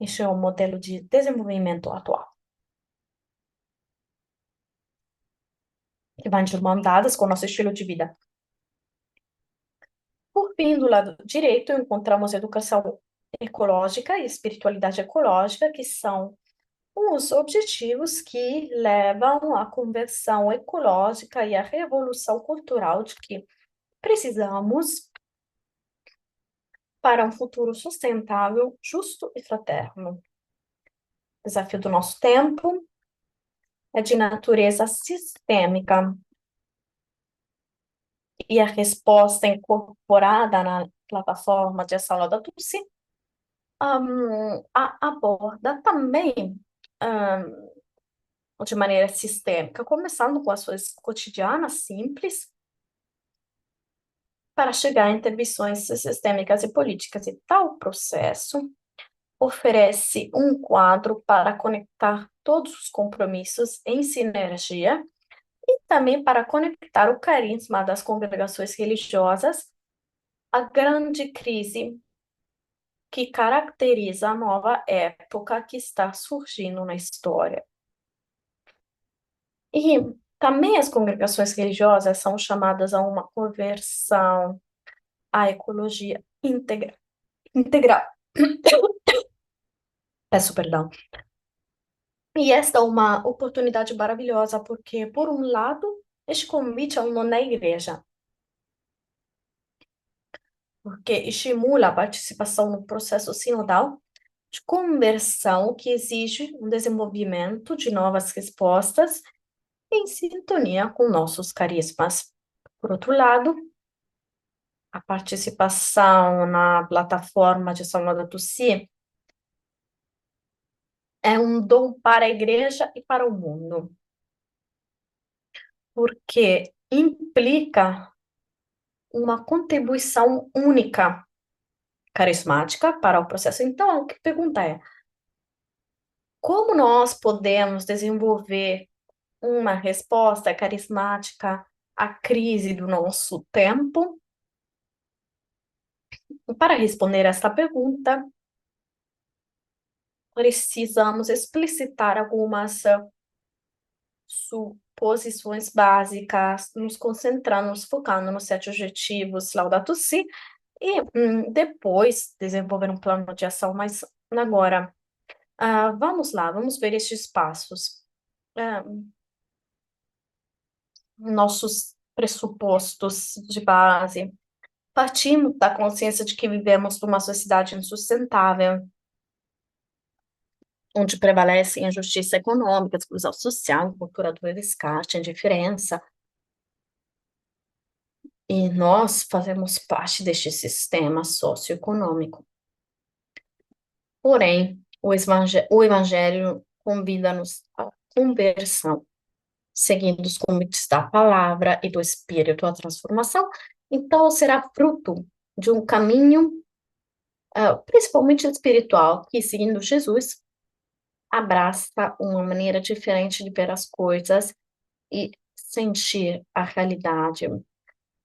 Este é o modelo de desenvolvimento atual, que vai de mãos dadas com o nosso estilo de vida. Por fim, do lado direito, encontramos educação ecológica e espiritualidade ecológica, que são os objetivos que levam à conversão ecológica e à revolução cultural de que precisamos para um futuro sustentável, justo e fraterno. O desafio do nosso tempo é de natureza sistêmica e a resposta incorporada na plataforma de ação Laudato Si aborda também de maneira sistêmica, começando com ações cotidianas simples, para chegar a intervenções sistêmicas e políticas. E tal processo oferece um quadro para conectar todos os compromissos em sinergia e também para conectar o carisma das congregações religiosas à grande crise que caracteriza a nova época que está surgindo na história. E também as congregações religiosas são chamadas a uma conversão à ecologia integral. Peço perdão. E esta é uma oportunidade maravilhosa, porque, por um lado, este convite é um na igreja, porque estimula a participação no processo sinodal de conversão que exige um desenvolvimento de novas respostas em sintonia com nossos carismas. Por outro lado, a participação na plataforma de São Laudato Si é um dom para a igreja e para o mundo, porque implica uma contribuição única, carismática para o processo. Então, a pergunta é: como nós podemos desenvolver uma resposta carismática à crise do nosso tempo? Para responder esta pergunta, precisamos explicitar algumas suposições básicas, nos concentrando, nos focando nos 7 objetivos Laudato Si, e depois desenvolver um plano de ação. Mas agora, vamos lá, vamos ver estes passos. Nossos pressupostos de base. Partimos da consciência de que vivemos numa sociedade insustentável, onde prevalecem a injustiça econômica, a exclusão social, a cultura do resgate, a indiferença. E nós fazemos parte deste sistema socioeconômico. Porém, o Evangelho convida-nos à conversão, seguindo os convites da palavra e do Espírito, a transformação. Então, será fruto de um caminho, principalmente espiritual, que, seguindo Jesus, abraça uma maneira diferente de ver as coisas e sentir a realidade,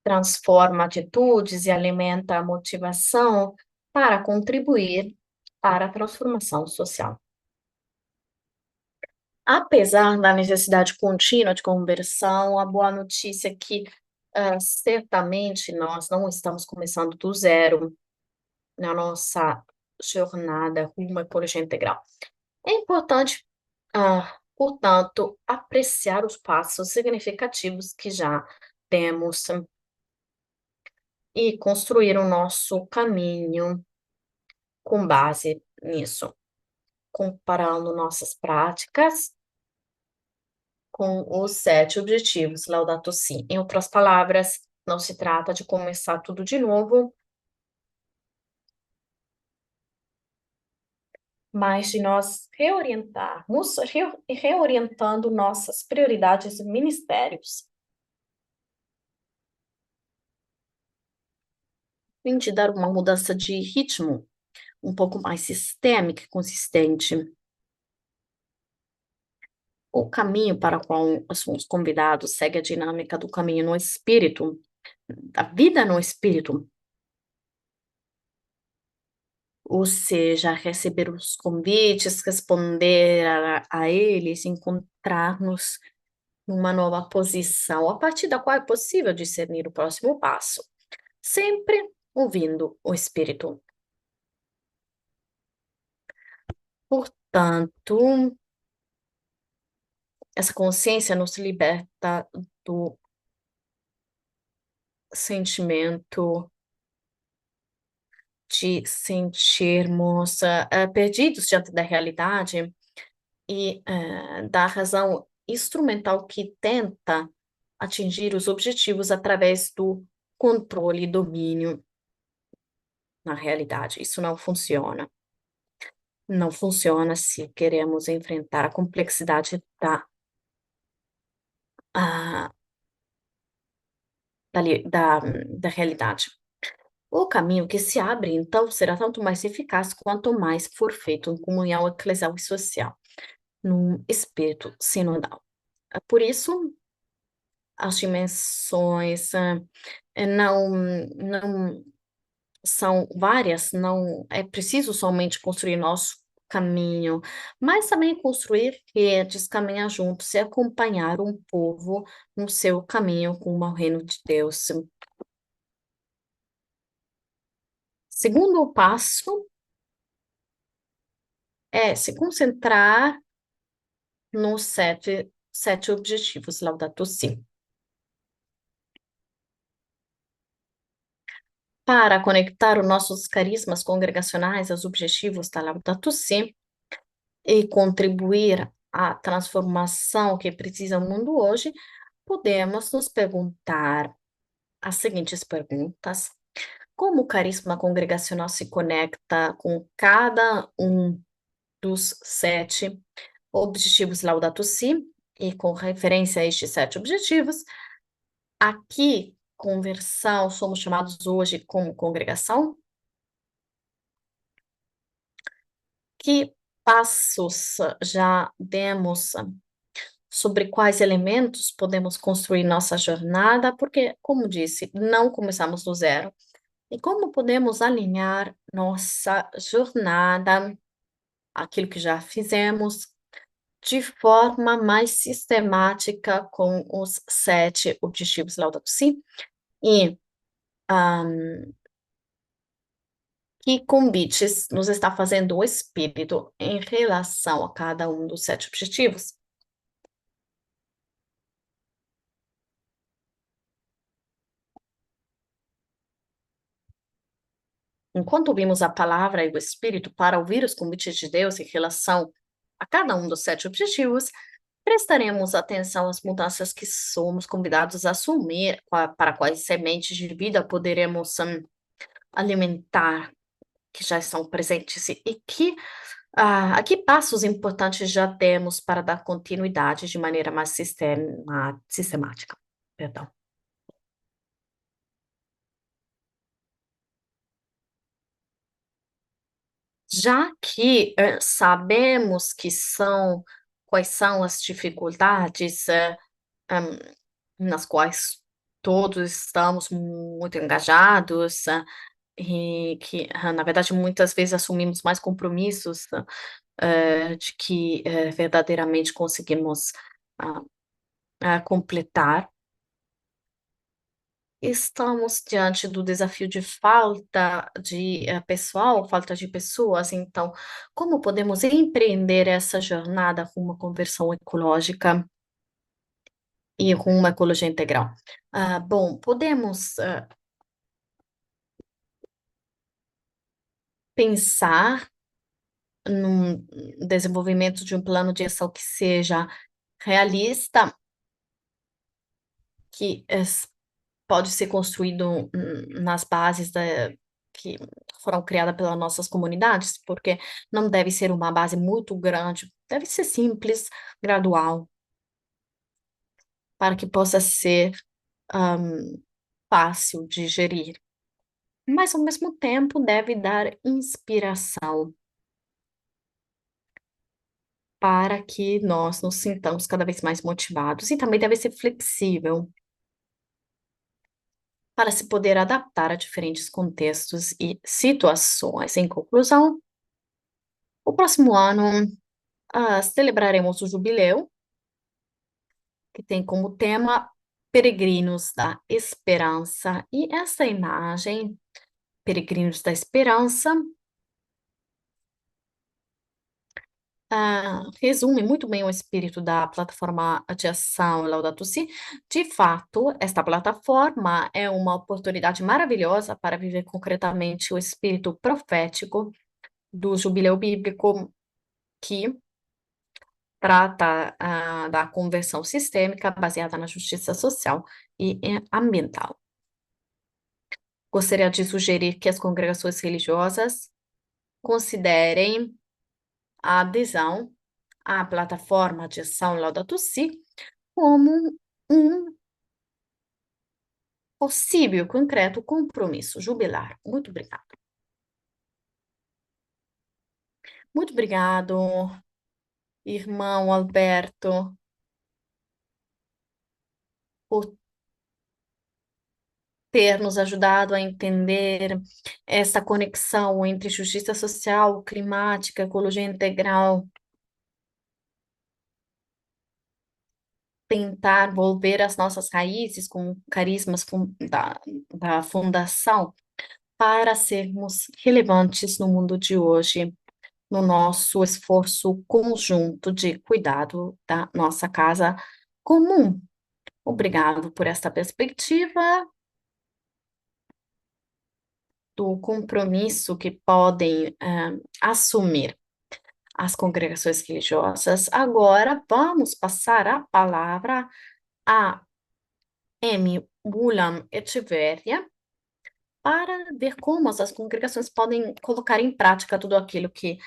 transforma atitudes e alimenta a motivação para contribuir para a transformação social. Apesar da necessidade contínua de conversão, a boa notícia é que certamente nós não estamos começando do zero na nossa jornada rumo à ecologia integral. É importante, portanto, apreciar os passos significativos que já temos e construir o nosso caminho com base nisso, comparando nossas práticas com os 7 objetivos Laudato Si. Em outras palavras, não se trata de começar tudo de novo, mas de nós reorientando nossas prioridades e ministérios, fim de dar uma mudança de ritmo um pouco mais sistêmica e consistente. O caminho para o qual somos convidados segue a dinâmica do caminho no espírito, da vida no espírito, ou seja, receber os convites, responder a eles, encontrar-nos numa nova posição, a partir da qual é possível discernir o próximo passo, sempre ouvindo o espírito. Portanto, essa consciência nos liberta do sentimento de sentirmos perdidos diante da realidade e da razão instrumental que tenta atingir os objetivos através do controle e domínio na realidade. Isso não funciona. Não funciona se queremos enfrentar a complexidade ah, da realidade. O caminho que se abre, então, será tanto mais eficaz quanto mais for feito em comunhão eclesial e social, num espírito sinodal. Por isso, as dimensões não são várias, não é preciso somente construir nosso caminho, mas também construir redes, caminhar juntos e acompanhar um povo no seu caminho com o reino de Deus. Segundo passo é se concentrar nos sete objetivos Laudato Si. Para conectar os nossos carismas congregacionais aos objetivos da Laudato Si e contribuir à transformação que precisa o mundo hoje, podemos nos perguntar as seguintes perguntas: como o carisma congregacional se conecta com cada um dos sete objetivos Laudato Si? E com referência a estes sete objetivos, aqui, conversão, somos chamados hoje como congregação? Que passos já demos sobre quais elementos podemos construir nossa jornada? Porque, como disse, não começamos do zero. E como podemos alinhar nossa jornada, aquilo que já fizemos, de forma mais sistemática com os sete objetivos Laudato Si? E que convites nos está fazendo o espírito em relação a cada um dos sete objetivos? Enquanto ouvimos a palavra e o espírito para ouvir os convites de Deus em relação a cada um dos sete objetivos, prestaremos atenção às mudanças que somos convidados a assumir, para quais sementes de vida poderemos alimentar, que já estão presentes, e a que passos importantes já temos para dar continuidade de maneira mais sistemática. Perdão. Já que sabemos quais são as dificuldades hum, nas quais todos estamos muito engajados, e que, na verdade, muitas vezes assumimos mais compromissos de que verdadeiramente conseguimos ah, completar. Estamos diante do desafio de falta de pessoal, falta de pessoas, então, como podemos empreender essa jornada rumo à conversão ecológica e rumo à ecologia integral? Bom, podemos pensar num desenvolvimento de um plano de ação que seja realista, que pode ser construído nas bases que foram criadas pelas nossas comunidades, porque não deve ser uma base muito grande, deve ser simples, gradual, para que possa ser fácil de gerir. Mas, ao mesmo tempo, deve dar inspiração para que nós nos sintamos cada vez mais motivados e também deve ser flexível para se poder adaptar a diferentes contextos e situações. Em conclusão, o próximo ano, celebraremos o jubileu, que tem como tema Peregrinos da Esperança, e essa imagem, Peregrinos da Esperança, resume muito bem o espírito da plataforma de ação Laudato Si. De fato, esta plataforma é uma oportunidade maravilhosa para viver concretamente o espírito profético do jubileu bíblico, que trata, da conversão sistêmica baseada na justiça social e ambiental. Gostaria de sugerir que as congregações religiosas considerem a adesão à plataforma de ação Laudato Si como um possível concreto compromisso jubilar. Muito obrigado. Muito obrigado, irmão Alberto, por ter nos ajudado a entender essa conexão entre justiça social, climática, ecologia integral, tentar volver as nossas raízes com carismas da fundação para sermos relevantes no mundo de hoje, no nosso esforço conjunto de cuidado da nossa casa comum. Obrigado por esta perspectiva do compromisso que podem assumir as congregações religiosas. Agora vamos passar a palavra a M. Mulam Echeverria para ver como as congregações podem colocar em prática tudo aquilo que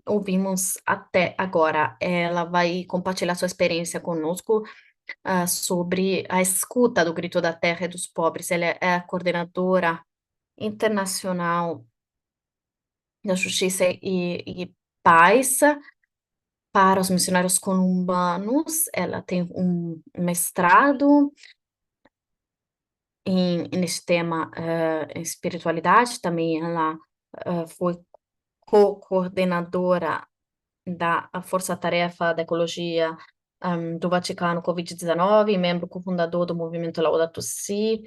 ouvimos até agora. Ela vai compartilhar sua experiência conosco sobre a escuta do grito da terra e dos pobres. Ela é a coordenadora internacional da Justiça e Paz para os missionários colombanos. Ela tem um mestrado nesse tema, espiritualidade. Também ela foi co-coordenadora da Força-Tarefa da Ecologia do Vaticano Covid-19, membro cofundador do movimento Laudato Si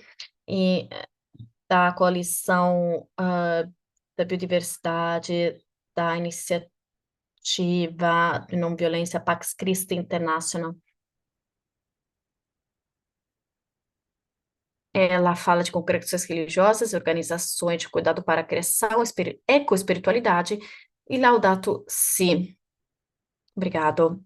e da coalição da biodiversidade, da iniciativa de não violência Pax Christi International. Ela fala de congregações religiosas, organizações de cuidado para a criação, ecoespiritualidade e Laudato Si. Obrigado.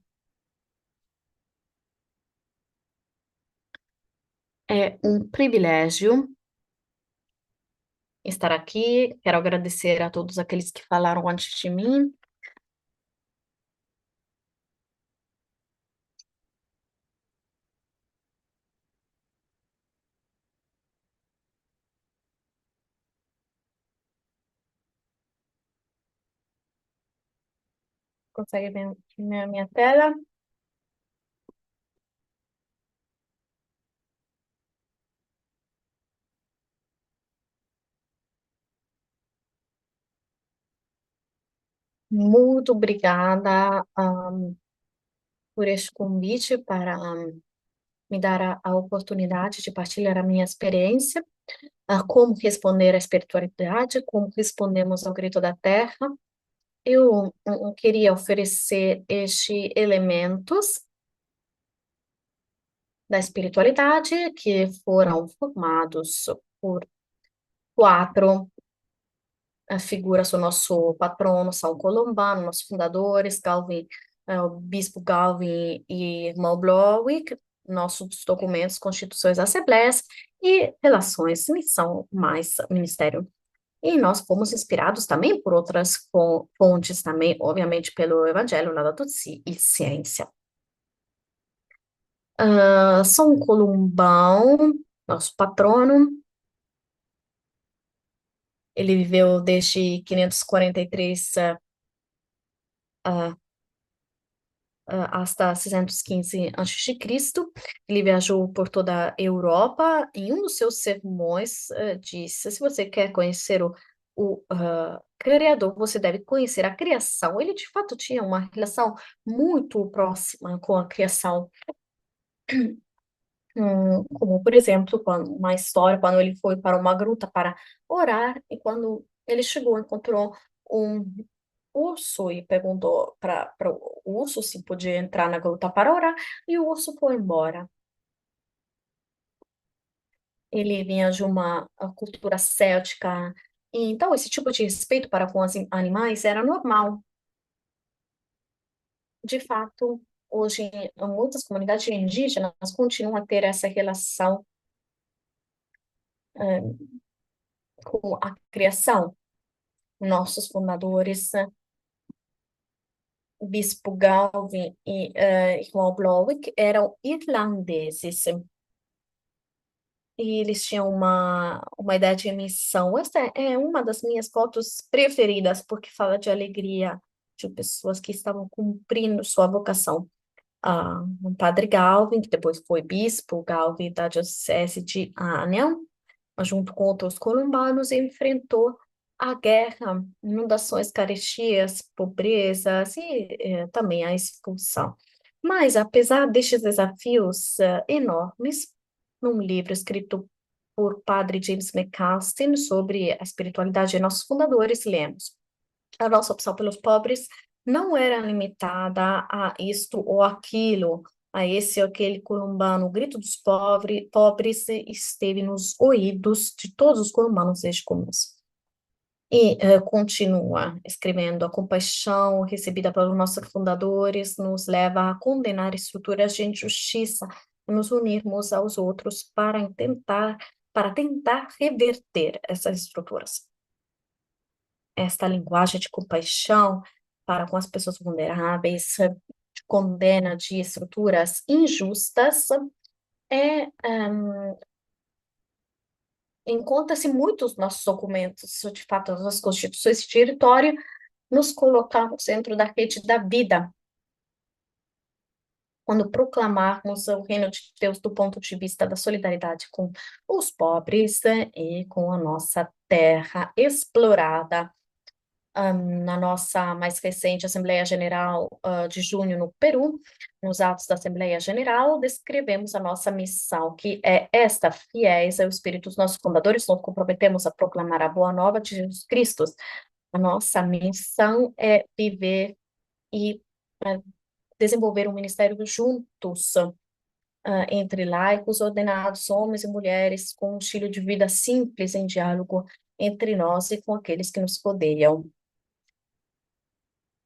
É um privilégio estar aqui. Quero agradecer a todos aqueles que falaram antes de mim. Consegue ver minha tela? Muito obrigada, por este convite para me dar a oportunidade de partilhar a minha experiência, como responder à espiritualidade, como respondemos ao grito da terra. Eu queria oferecer estes elementos da espiritualidade que foram formados por quatro figuras: o nosso patrono, São Colombano, nossos fundadores, Galvin, o bispo Galvin e irmão Blowick, nossos documentos, constituições, assembleias e relações, missão mais ministério. E nós fomos inspirados também por outras fontes também, obviamente pelo Evangelho, Laudato Si e ciência. São Columbão, nosso patrono, ele viveu desde 543 hasta 615 a.C. Ele viajou por toda a Europa. Em um dos seus sermões, disse: se você quer conhecer o Criador, você deve conhecer a criação. Ele, de fato, tinha uma relação muito próxima com a criação. Como, por exemplo, uma história, quando ele foi para uma gruta para orar, e quando ele chegou, encontrou um urso e perguntou para o urso se podia entrar na gruta para orar, e o urso foi embora. Ele vinha de uma cultura céltica, e então esse tipo de respeito para com os animais era normal. De fato, hoje, muitas comunidades indígenas continuam a ter essa relação eh, com a criação. Nossos fundadores, Bispo Galvin e irmão Blowick, eram irlandeses. E eles tinham uma ideia de missão. Essa é uma das minhas fotos preferidas, porque fala de alegria, de pessoas que estavam cumprindo sua vocação. O padre Galvin, que depois foi bispo Galvin da Diocese de Anham, junto com outros colombanos, enfrentou a guerra, inundações, carestia,s pobrezas e também a expulsão. Mas, apesar destes desafios enormes, num livro escrito por padre James McCaustin sobre a espiritualidade de nossos fundadores, lemos: a nossa opção pelos pobres não era limitada a isto ou aquilo, a esse ou aquele columbano. O grito dos pobres esteve nos ouvidos de todos os colombanos desde o começo. E continua escrevendo: a compaixão recebida pelos nossos fundadores nos leva a condenar estruturas de injustiça e nos unirmos aos outros para tentar reverter essas estruturas. Esta linguagem de compaixão para com as pessoas vulneráveis, de condena de estruturas injustas, encontra-se muitos nossos documentos, de fato, as constituições de território, nos colocamos dentro da rede da vida, quando proclamarmos o reino de Deus do ponto de vista da solidariedade com os pobres e com a nossa terra explorada. Na nossa mais recente Assembleia Geral de junho no Peru, nos atos da Assembleia Geral, descrevemos a nossa missão, que é esta: fiéis ao Espírito dos nossos fundadores, nos comprometemos a proclamar a boa nova de Jesus Cristo. A nossa missão é viver e desenvolver um ministério juntos, entre laicos, ordenados, homens e mulheres, com um estilo de vida simples, em diálogo entre nós e com aqueles que nos rodeiam,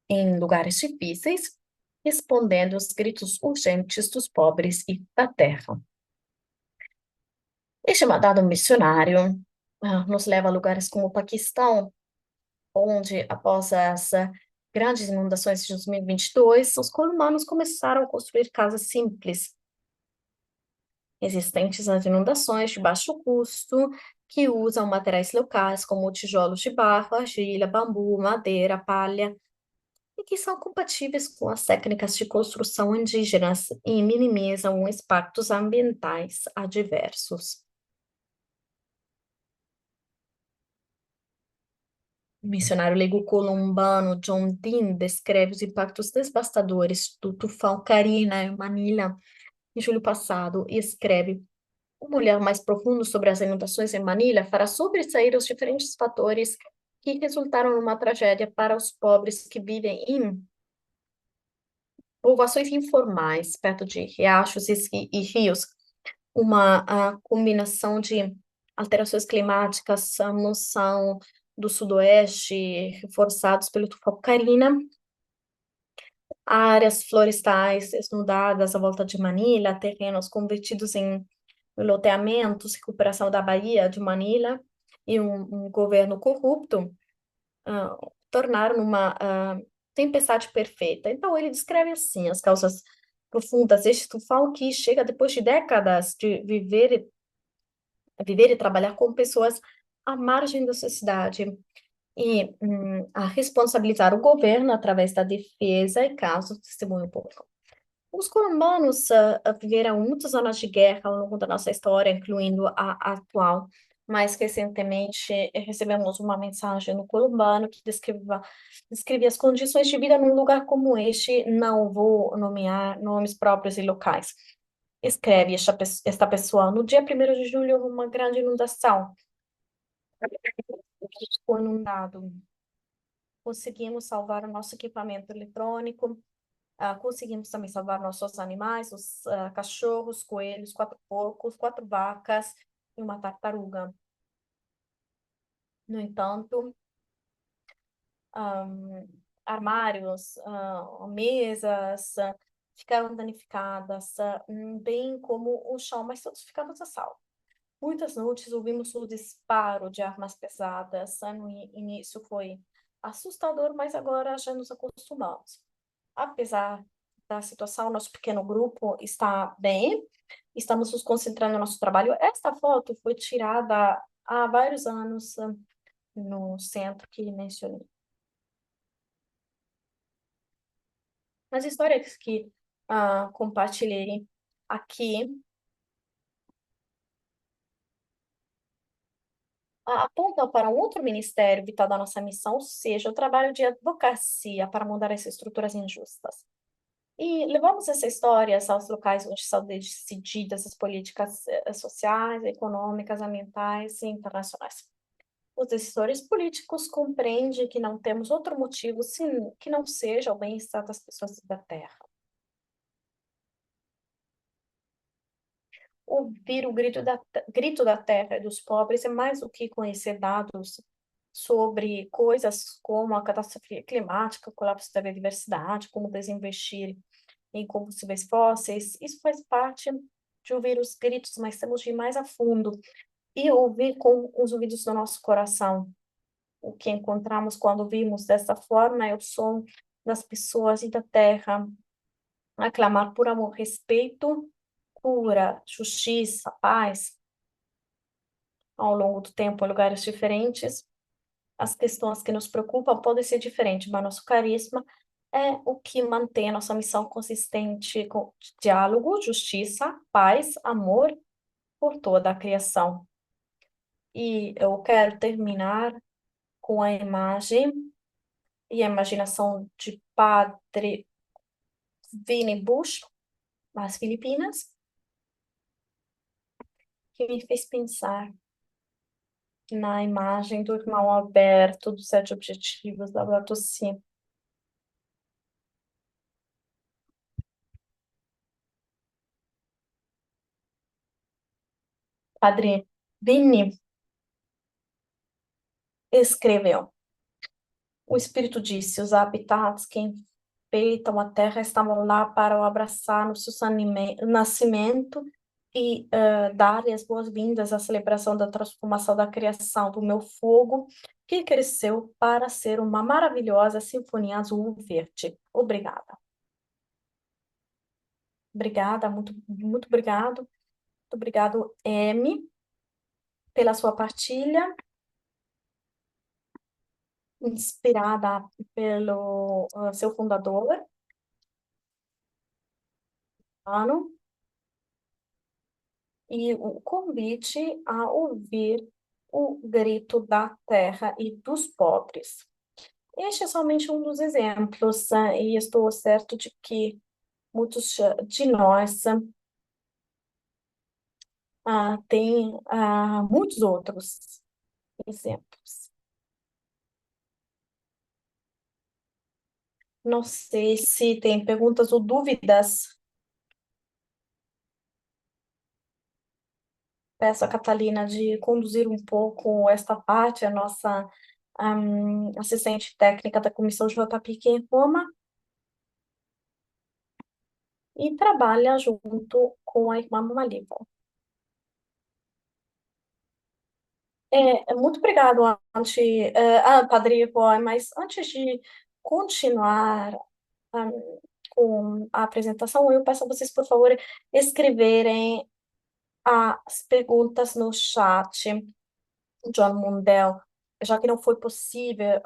em lugares difíceis, respondendo aos gritos urgentes dos pobres e da terra. Este mandado missionário nos leva a lugares como o Paquistão, onde, após as grandes inundações de 2022, os colonos começaram a construir casas simples, resistentes às inundações, de baixo custo, que usam materiais locais como tijolos de barro, argila, bambu, madeira, palha, e que são compatíveis com as técnicas de construção indígenas e minimizam os impactos ambientais adversos. O missionário leigo colombano John Dean descreve os impactos devastadores do tufão Karina em Manila em julho passado e escreve: o olhar mais profundo sobre as inundações em Manila fará sobressair os diferentes fatores que resultaram numa tragédia para os pobres que vivem em povoações informais, perto de riachos e rios. A combinação de alterações climáticas, a moção do sudoeste, reforçados pelo tufão Karina, áreas florestais esnudadas à volta de Manila, terrenos convertidos em loteamentos, recuperação da Baía de Manila e um governo corrupto, tornaram uma tempestade perfeita. Então, ele descreve assim as causas profundas deste tufão, que chega depois de décadas de viver e trabalhar com pessoas à margem da sociedade e a responsabilizar o governo através da defesa e casos de testemunho público. Os colombanos viveram muitas zonas de guerra ao longo da nossa história, incluindo a atual. Mais recentemente, recebemos uma mensagem no colombano que descrevia as condições de vida num lugar como este. Não vou nomear nomes próprios e locais. Escreve esta pessoa: no dia 1º de julho, houve uma grande inundação. Foi inundado. Conseguimos salvar o nosso equipamento eletrônico. Conseguimos também salvar nossos animais, os cachorros, coelhos, 4 porcos, 4 vacas e uma tartaruga. No entanto, armários, mesas ficaram danificadas, bem como o chão, mas todos ficamos a salvo. Muitas noites ouvimos o disparo de armas pesadas. No início foi assustador, mas agora já nos acostumamos. Apesar da situação, nosso pequeno grupo está bem, estamos nos concentrando no nosso trabalho. Esta foto foi tirada há vários anos no centro que mencionei. As histórias que compartilhei aqui apontam para um outro ministério vital da nossa missão, ou seja, o trabalho de advocacia para mudar essas estruturas injustas. E levamos essas histórias aos locais onde são decididas as políticas sociais, econômicas, ambientais e internacionais. Os decisores políticos compreendem que não temos outro motivo que não seja o bem-estar das pessoas da Terra. Ouvir o grito da terra dos pobres é mais do que conhecer dados sobre coisas como a catástrofe climática, o colapso da biodiversidade, como desinvestir em combustíveis fósseis. Isso faz parte de ouvir os gritos, mas temos de ir mais a fundo e ouvir com os ouvidos do nosso coração. O que encontramos quando vimos dessa forma é o som das pessoas e da terra a clamar por amor, respeito, cura, justiça, paz. Ao longo do tempo, em lugares diferentes, as questões que nos preocupam podem ser diferentes, mas nosso carisma é o que mantém a nossa missão consistente com diálogo, justiça, paz, amor por toda a criação. E eu quero terminar com a imagem e a imaginação de Padre Vinnie Bush, nas Filipinas, que me fez pensar na imagem do irmão Alberto, dos 7 Objetivos da Laudato Si. Padre Vinnie escreveu: o Espírito disse, os habitantes que enfeitam a terra estavam lá para o abraçar no seu nascimento e dar as boas-vindas à celebração da transformação da criação do meu fogo, que cresceu para ser uma maravilhosa sinfonia azul-verde. Obrigada. Obrigada, muito, muito obrigado. Muito obrigado, M, pela sua partilha, inspirada pelo seu fundador, Ano, e o convite a ouvir o grito da terra e dos pobres. Este é somente um dos exemplos, e estou certo de que muitos de nós têm muitos outros exemplos. Não sei se tem perguntas ou dúvidas. Peço a Catalina de conduzir um pouco esta parte, a nossa assistente técnica da Comissão JP aqui em Roma, e trabalha junto com a irmã Maliva. Muito obrigado, Padre Ivoy, mas antes de continuar com a apresentação, eu peço a vocês, por favor, escreverem as perguntas no chat. John Mundell, já que não foi possível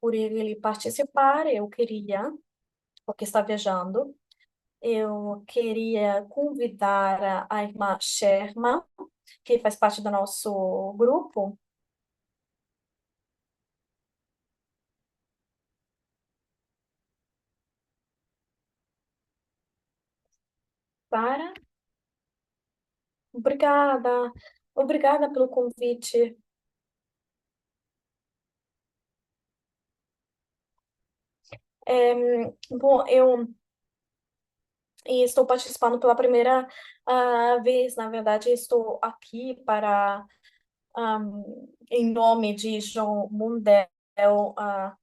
por ele participar, eu queria, porque está viajando, Eu queria convidar a irmã Sherma, que faz parte do nosso grupo, para. Obrigada, obrigada pelo convite. Bom, eu estou participando pela primeira vez, na verdade, estou aqui para, em nome de João Mundel, ah,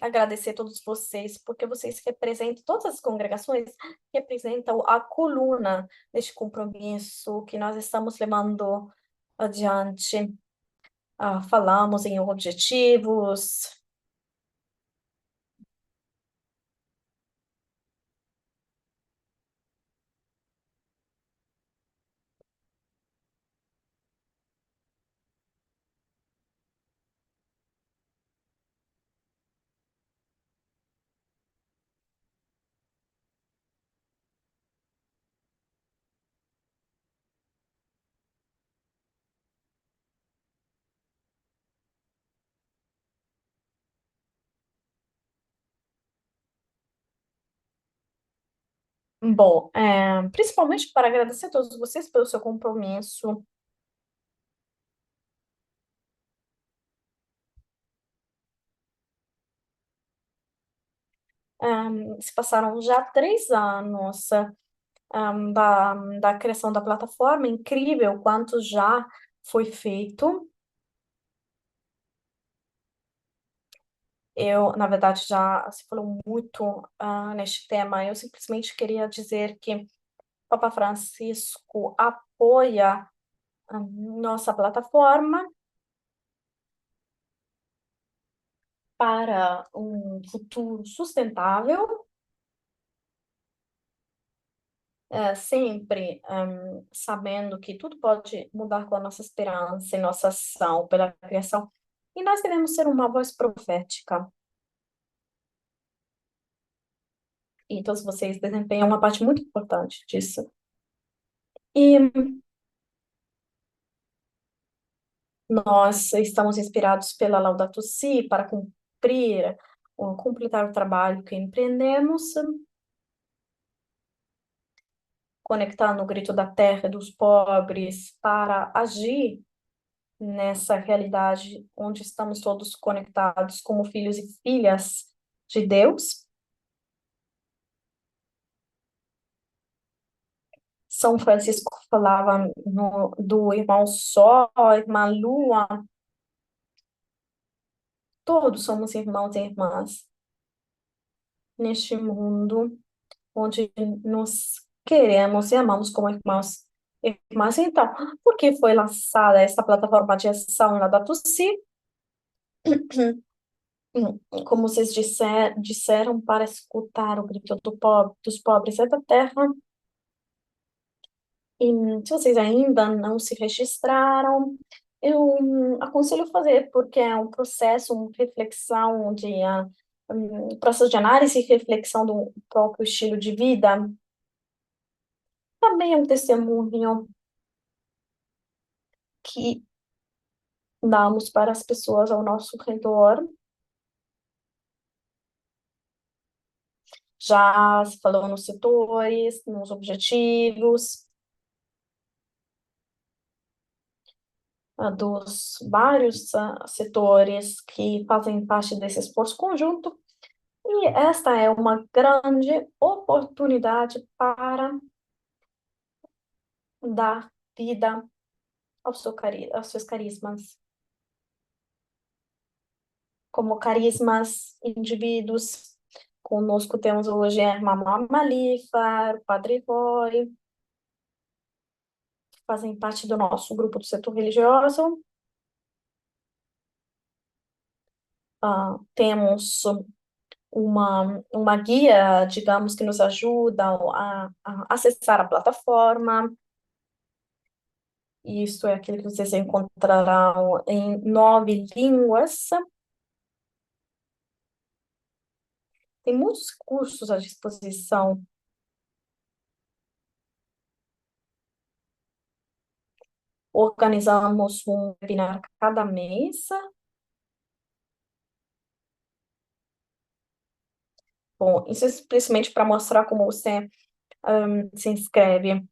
agradecer a todos vocês, porque vocês representam, todas as congregações representam a coluna deste compromisso que nós estamos levando adiante. Falamos em objetivos. Bom, principalmente para agradecer a todos vocês pelo seu compromisso. Se passaram já 3 anos, da criação da plataforma, incrível quanto já foi feito. Eu, na verdade, já se falou muito neste tema. Eu simplesmente queria dizer que Papa Francisco apoia a nossa plataforma para um futuro sustentável, sempre sabendo que tudo pode mudar com a nossa esperança e nossa ação pela criação. E nós devemos ser uma voz profética. E todos vocês desempenham uma parte muito importante disso. E nós estamos inspirados pela Laudato Si para cumprir, ou completar o trabalho que empreendemos, conectando o grito da terra e dos pobres para agir nessa realidade onde estamos todos conectados como filhos e filhas de Deus. São Francisco falava do irmão Sol, irmã Lua, todos somos irmãos e irmãs neste mundo onde nos queremos e amamos como irmãos e irmãs. Então, por que foi lançada essa plataforma de ação lá da Tussi? Como vocês disseram, para escutar o grito dos pobres é da terra. E se vocês ainda não se registraram, eu aconselho fazer, porque é um processo, uma reflexão processo de análise e reflexão do próprio estilo de vida. Também é um testemunho que damos para as pessoas ao nosso redor. Já se falou nos setores, nos objetivos, dos vários setores que fazem parte desse esforço conjunto. E esta é uma grande oportunidade para dar vida aos seus carismas, como carismas indivíduos. Conosco temos hoje a irmã Malífar, o Padre Roy, que fazem parte do nosso grupo do setor religioso. Temos uma guia, digamos, que nos ajuda a acessar a plataforma. Isso é aquilo que vocês encontrarão em 9 línguas. Tem muitos cursos à disposição. Organizamos um webinar cada mês. Bom, isso é simplesmente para mostrar como você se inscreve.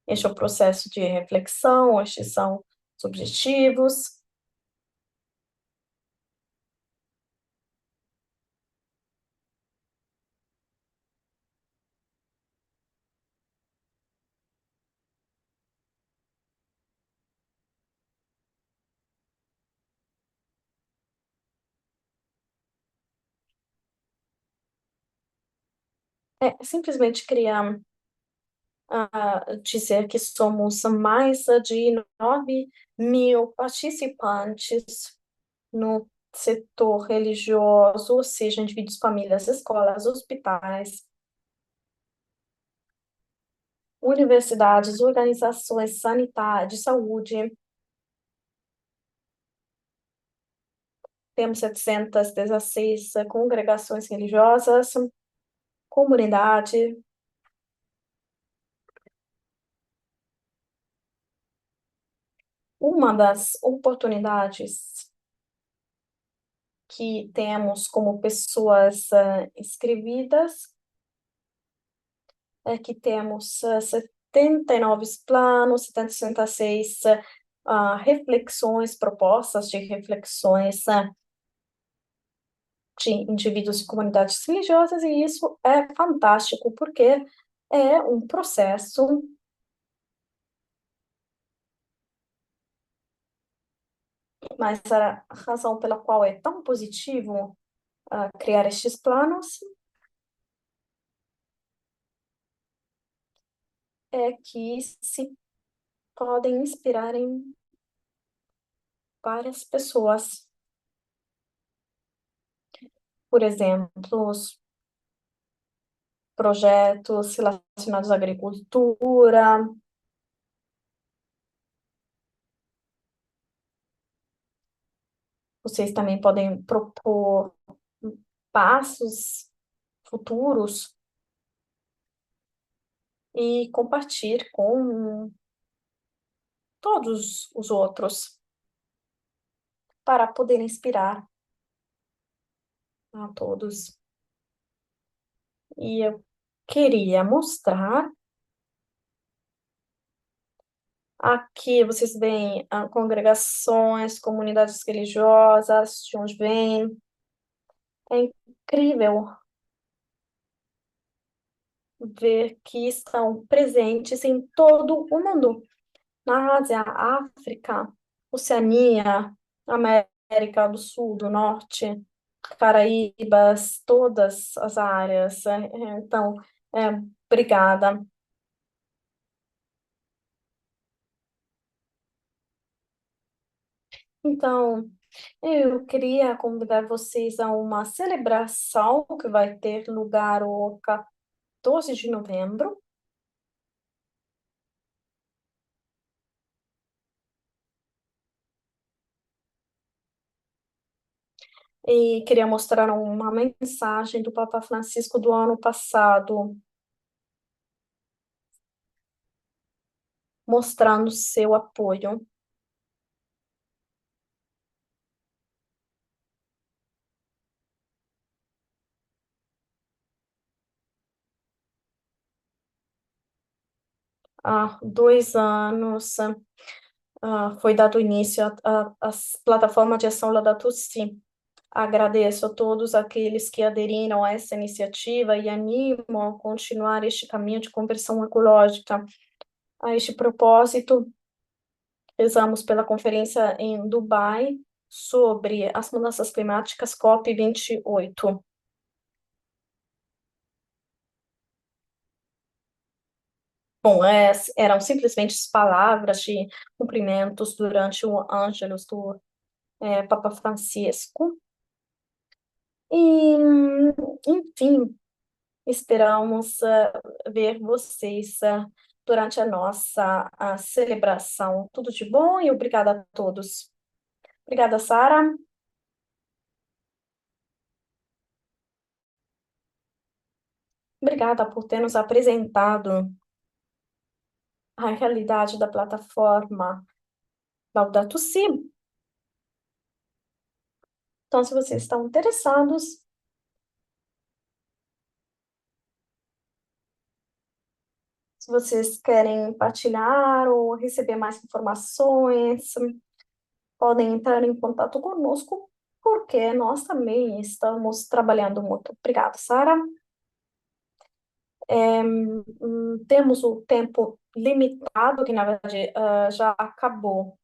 Este é o processo de reflexão, estes são os objetivos. É simplesmente criar, dizer que somos mais de 9.000 participantes no setor religioso, ou seja, indivíduos, famílias, escolas, hospitais, universidades, organizações sanitárias, de saúde. Temos 716 congregações religiosas, comunidade. Uma das oportunidades que temos como pessoas inscritas é que temos 79 planos, 76 reflexões, propostas de reflexões de indivíduos e comunidades religiosas, e isso é fantástico, porque é um processo, mas a razão pela qual é tão positivo criar estes planos é que se podem inspirar em várias pessoas. Por exemplo, os projetos relacionados à agricultura, vocês também podem propor passos futuros e compartilhar com todos os outros para poder inspirar a todos. E eu queria mostrar aqui, vocês veem congregações, comunidades religiosas, de onde vem. É incrível ver que estão presentes em todo o mundo, na Ásia, África, Oceania, América do Sul, do Norte, Caraíbas, todas as áreas. Então, obrigada. Então, eu queria convidar vocês a uma celebração que vai ter lugar o 14 de novembro. E queria mostrar uma mensagem do Papa Francisco do ano passado, mostrando seu apoio. Há 2 anos foi dado início à plataforma de ação Laudato Si. Agradeço a todos aqueles que aderiram a essa iniciativa e animo a continuar este caminho de conversão ecológica. A este propósito, rezamos pela conferência em Dubai sobre as mudanças climáticas COP28. Bom, eram simplesmente palavras de cumprimentos durante o Ângelus do Papa Francisco. E, enfim, esperamos ver vocês durante a nossa celebração. Tudo de bom e obrigada a todos. Obrigada, Sara. obrigada por ter nos apresentado a realidade da plataforma Laudato Si. Então, se vocês estão interessados, se vocês querem partilhar ou receber mais informações, podem entrar em contato conosco, porque nós também estamos trabalhando muito. Obrigada, Sara. Temos o tempo limitado, que na verdade já acabou,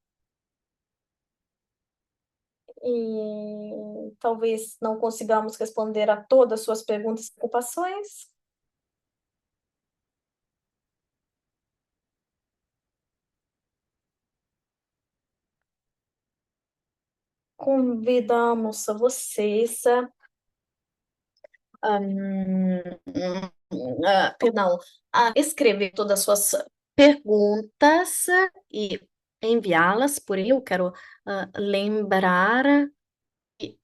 e talvez não consigamos responder a todas as suas perguntas e preocupações. Convidamos vocês, perdão, a escrever todas as suas perguntas e enviá-las. Por aí eu quero lembrar que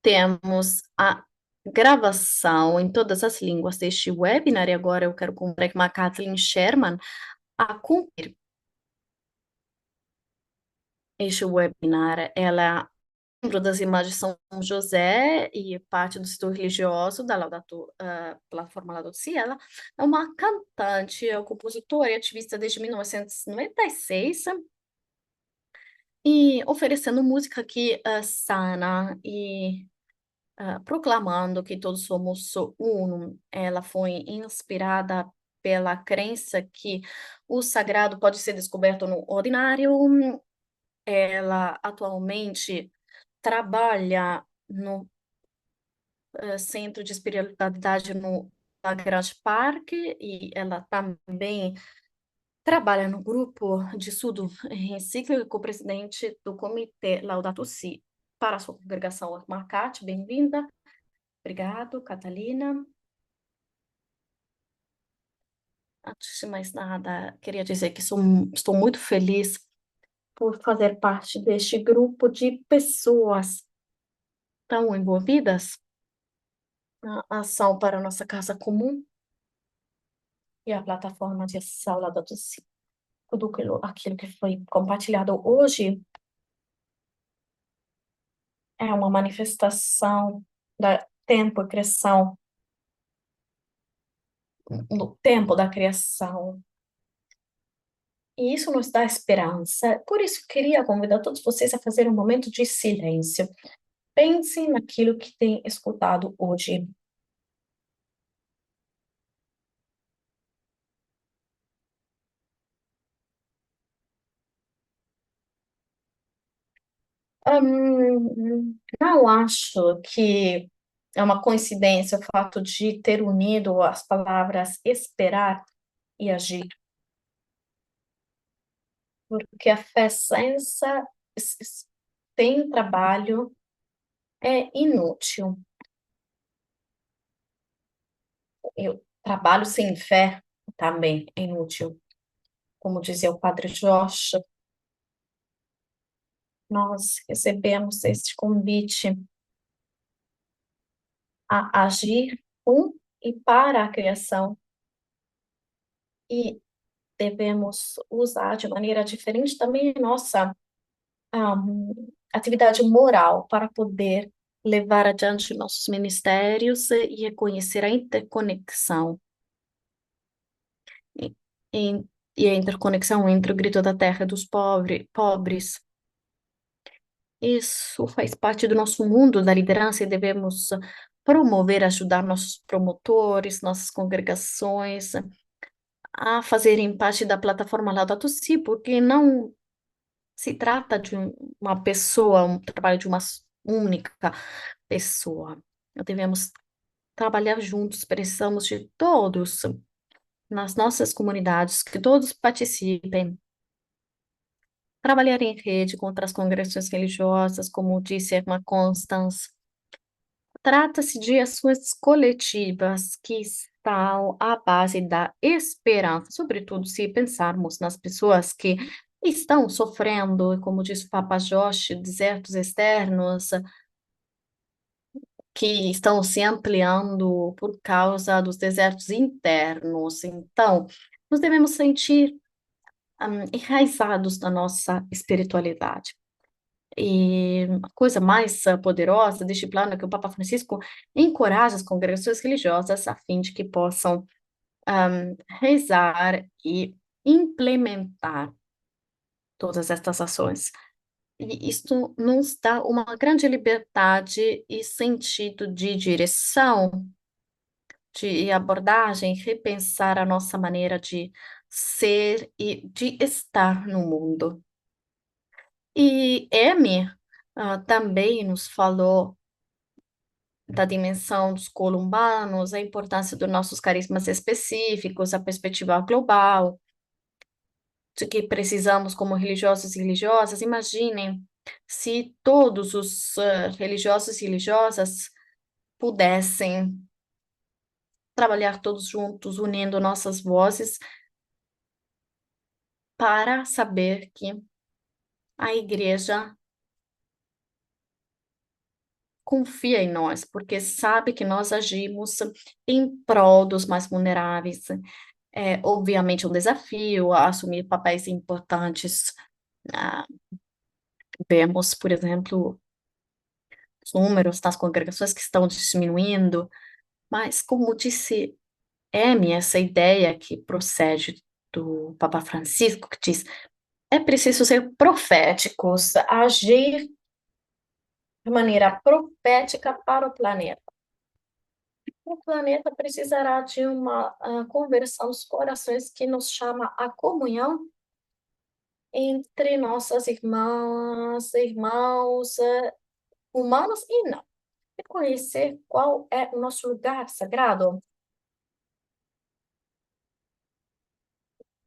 temos a gravação em todas as línguas deste webinar, e agora eu quero convidar a Kathleen Sherman a cumprir este webinar. Ela é membro das Irmãs de São José e parte do setor religioso da plataforma Laudato Si. Ela é uma cantante, compositora e ativista desde 1996, e oferecendo música que sana e proclamando que todos somos um. Ela foi inspirada pela crença que o sagrado pode ser descoberto no ordinário. Ela atualmente trabalha no Centro de Espiritualidade no Grande Parque, e ela também trabalha no grupo de estudo encíclico, presidente do Comitê Laudato Si. Para a sua congregação, Marcate, bem-vinda. Obrigado, Catalina. Antes de mais nada, queria dizer que estou muito feliz por fazer parte deste grupo de pessoas tão envolvidas na ação para a nossa casa comum e a plataforma de ação Laudato Si. Tudo aquilo que foi compartilhado hoje é uma manifestação da tempo e criação, no tempo da criação. E isso nos dá esperança. Por isso, queria convidar todos vocês a fazer um momento de silêncio. Pensem naquilo que tem escutado hoje. Não acho que é uma coincidência o fato de ter unido as palavras esperar e agir, porque a fé sem trabalho é inútil. Eu trabalho sem fé também é inútil. Como dizia o Padre Josh, nós recebemos este convite a agir com e para a criação, e devemos usar de maneira diferente também nossa atividade moral para poder levar adiante nossos ministérios e reconhecer a interconexão e, e, e a interconexão entre o grito da terra e dos pobres. Isso faz parte do nosso mundo da liderança e devemos promover, ajudar nossos promotores, nossas congregações a fazerem parte da plataforma Laudato Si, porque não se trata de uma pessoa, um trabalho de uma única pessoa. Devemos trabalhar juntos, precisamos de todos nas nossas comunidades, que todos participem. Trabalhar em rede contra as congregações religiosas, como disse a irmã Constance. Trata-se de ações coletivas que estão à base da esperança, sobretudo se pensarmos nas pessoas que estão sofrendo, como disse o Papa Josh, desertos externos, que estão se ampliando por causa dos desertos internos. Então, nós devemos sentir enraizados na nossa espiritualidade. E a coisa mais poderosa deste plano é que o Papa Francisco encoraja as congregações religiosas a fim de que possam rezar e implementar todas estas ações. E isto nos dá uma grande liberdade e sentido de direção, de abordagem, repensar a nossa maneira de ser e de estar no mundo. E Amy também nos falou da dimensão dos columbanos, a importância dos nossos carismas específicos, a perspectiva global, de que precisamos como religiosos e religiosas. Imaginem se todos os religiosos e religiosas pudessem trabalhar todos juntos, unindo nossas vozes para saber que a igreja confia em nós, porque sabe que nós agimos em prol dos mais vulneráveis. É, obviamente, um desafio a assumir papéis importantes. Ah, vemos, por exemplo, os números das congregações que estão diminuindo, mas, como disse Amy, essa ideia que procede do Papa Francisco, que diz: é preciso ser proféticos, agir de maneira profética para o planeta. O planeta precisará de uma conversão dos corações que nos chama à comunhão entre nossas irmãs, irmãos, humanos e não. Reconhecer qual é o nosso lugar sagrado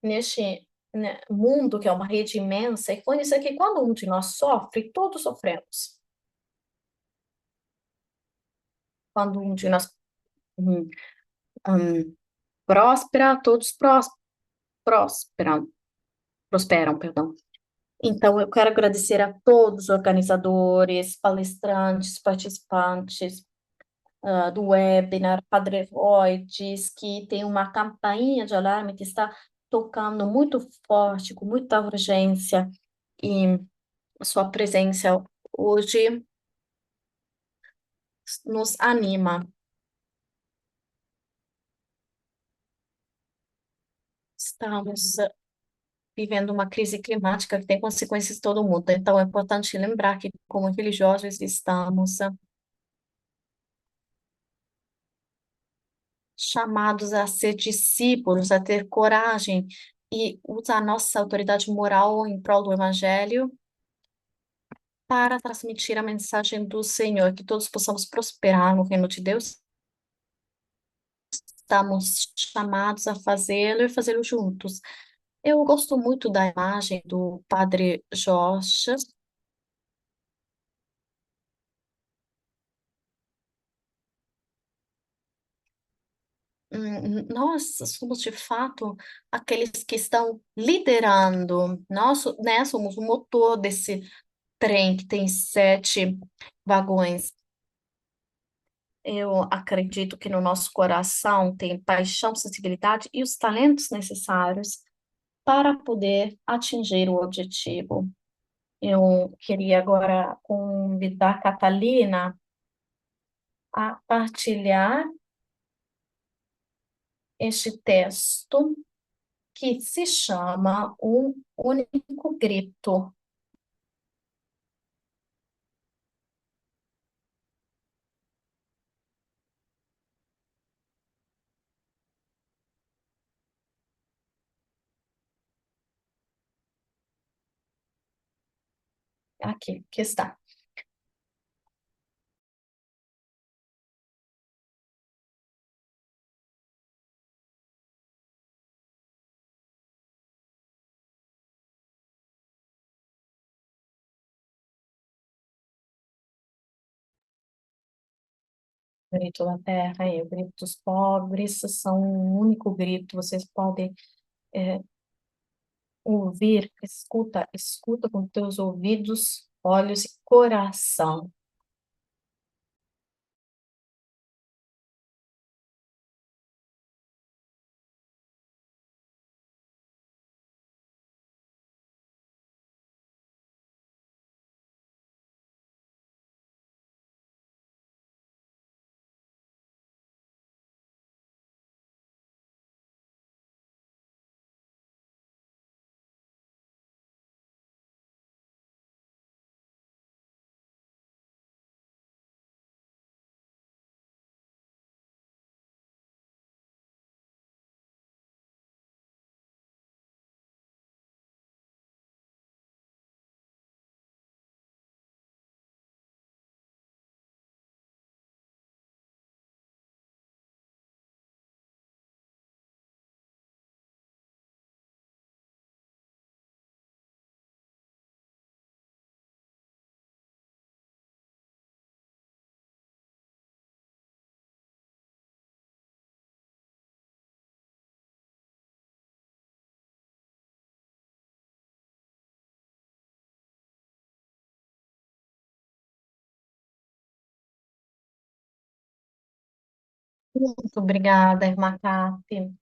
neste, né, mundo, que é uma rede imensa, e reconhecer que quando um de nós sofre, todos sofremos. Quando um de nós hum, próspera, todos prosperam, perdão. Então, eu quero agradecer a todos os organizadores, palestrantes, participantes do webinar, Padre Roy diz que tem uma campainha de alarme que está tocando muito forte, com muita urgência, e sua presença hoje nos anima. Estamos vivendo uma crise climática que tem consequências em todo o mundo, então é importante lembrar que, como religiosos, estamos chamados a ser discípulos, a ter coragem e usar nossa autoridade moral em prol do Evangelho para transmitir a mensagem do Senhor, que todos possamos prosperar no reino de Deus. Estamos chamados a fazê-lo e fazê-lo juntos. Eu gosto muito da imagem do Padre Jorge. Nós somos, de fato, aqueles que estão liderando. Nós, né, somos o motor desse trem que tem 7 vagões. Eu acredito que no nosso coração tem paixão, sensibilidade e os talentos necessários para poder atingir o objetivo. Eu queria agora convidar a Catalina a partilhar este texto que se chama Um Único Grito. Aqui, que está. O grito da terra e o grito dos pobres são um único grito. Vocês podem ouvir, escuta, escuta com teus ouvidos, olhos e coração. Muito obrigada, irmã Cathy,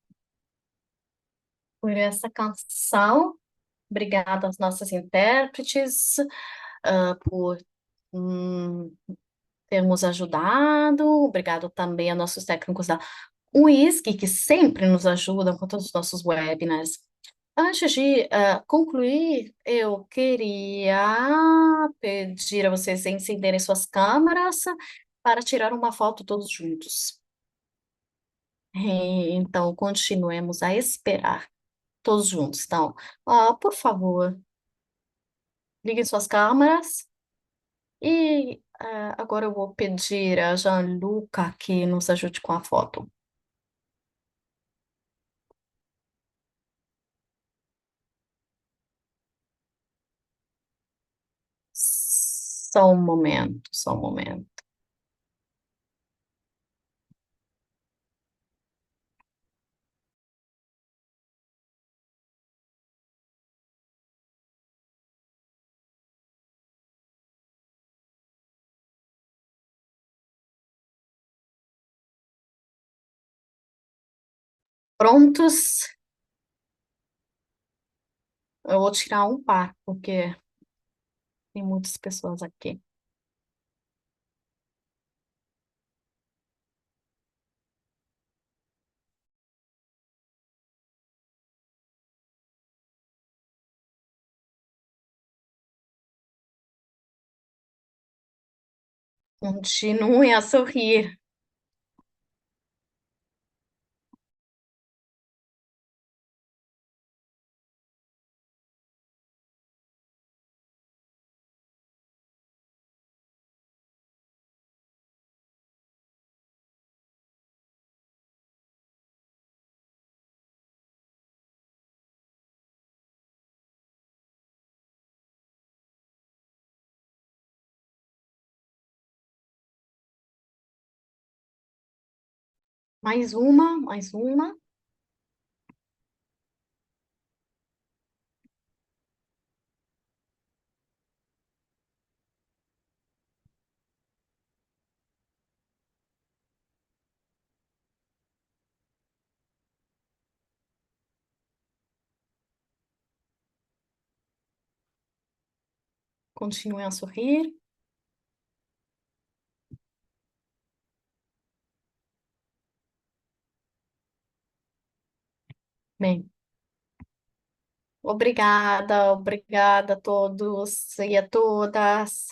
por essa canção. Obrigada aos nossos intérpretes, por hum, termos ajudado. Obrigado também a nossos técnicos da UISC, que sempre nos ajudam com todos os nossos webinars. Antes de concluir, eu queria pedir a vocês encenderem suas câmeras para tirar uma foto todos juntos. Então, continuemos a esperar todos juntos. Então, por favor, liguem suas câmeras. E agora eu vou pedir a Gianluca que nos ajude com a foto. Só um momento, só um momento. Prontos? Eu vou tirar um par, porque tem muitas pessoas aqui. Continuem a sorrir. Mais uma, mais uma. Continuem a sorrir. Bem, obrigada, obrigada a todos e a todas.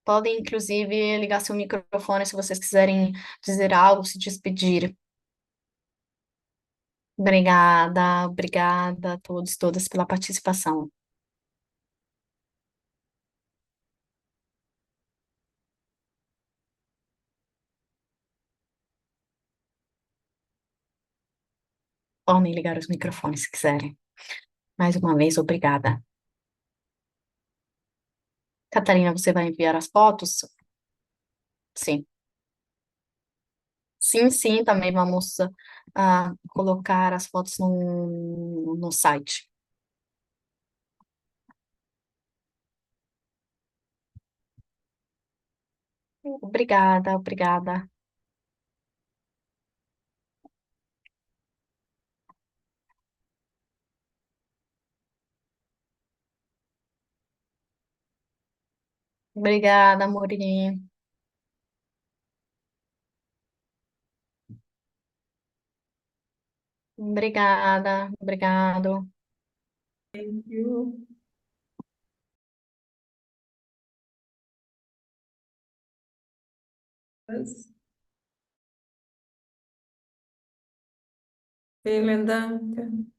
Podem, inclusive, ligar seu microfone se vocês quiserem dizer algo, se despedir. Obrigada, obrigada a todos, todas pela participação. Podem ligar os microfones se quiserem. Mais uma vez, obrigada. Catarina, você vai enviar as fotos? Sim. Sim, sim, também vamos colocar as fotos no site. Obrigada, obrigada. Obrigada, Amorim. Obrigada, obrigado. Thank you. Vielen Dank.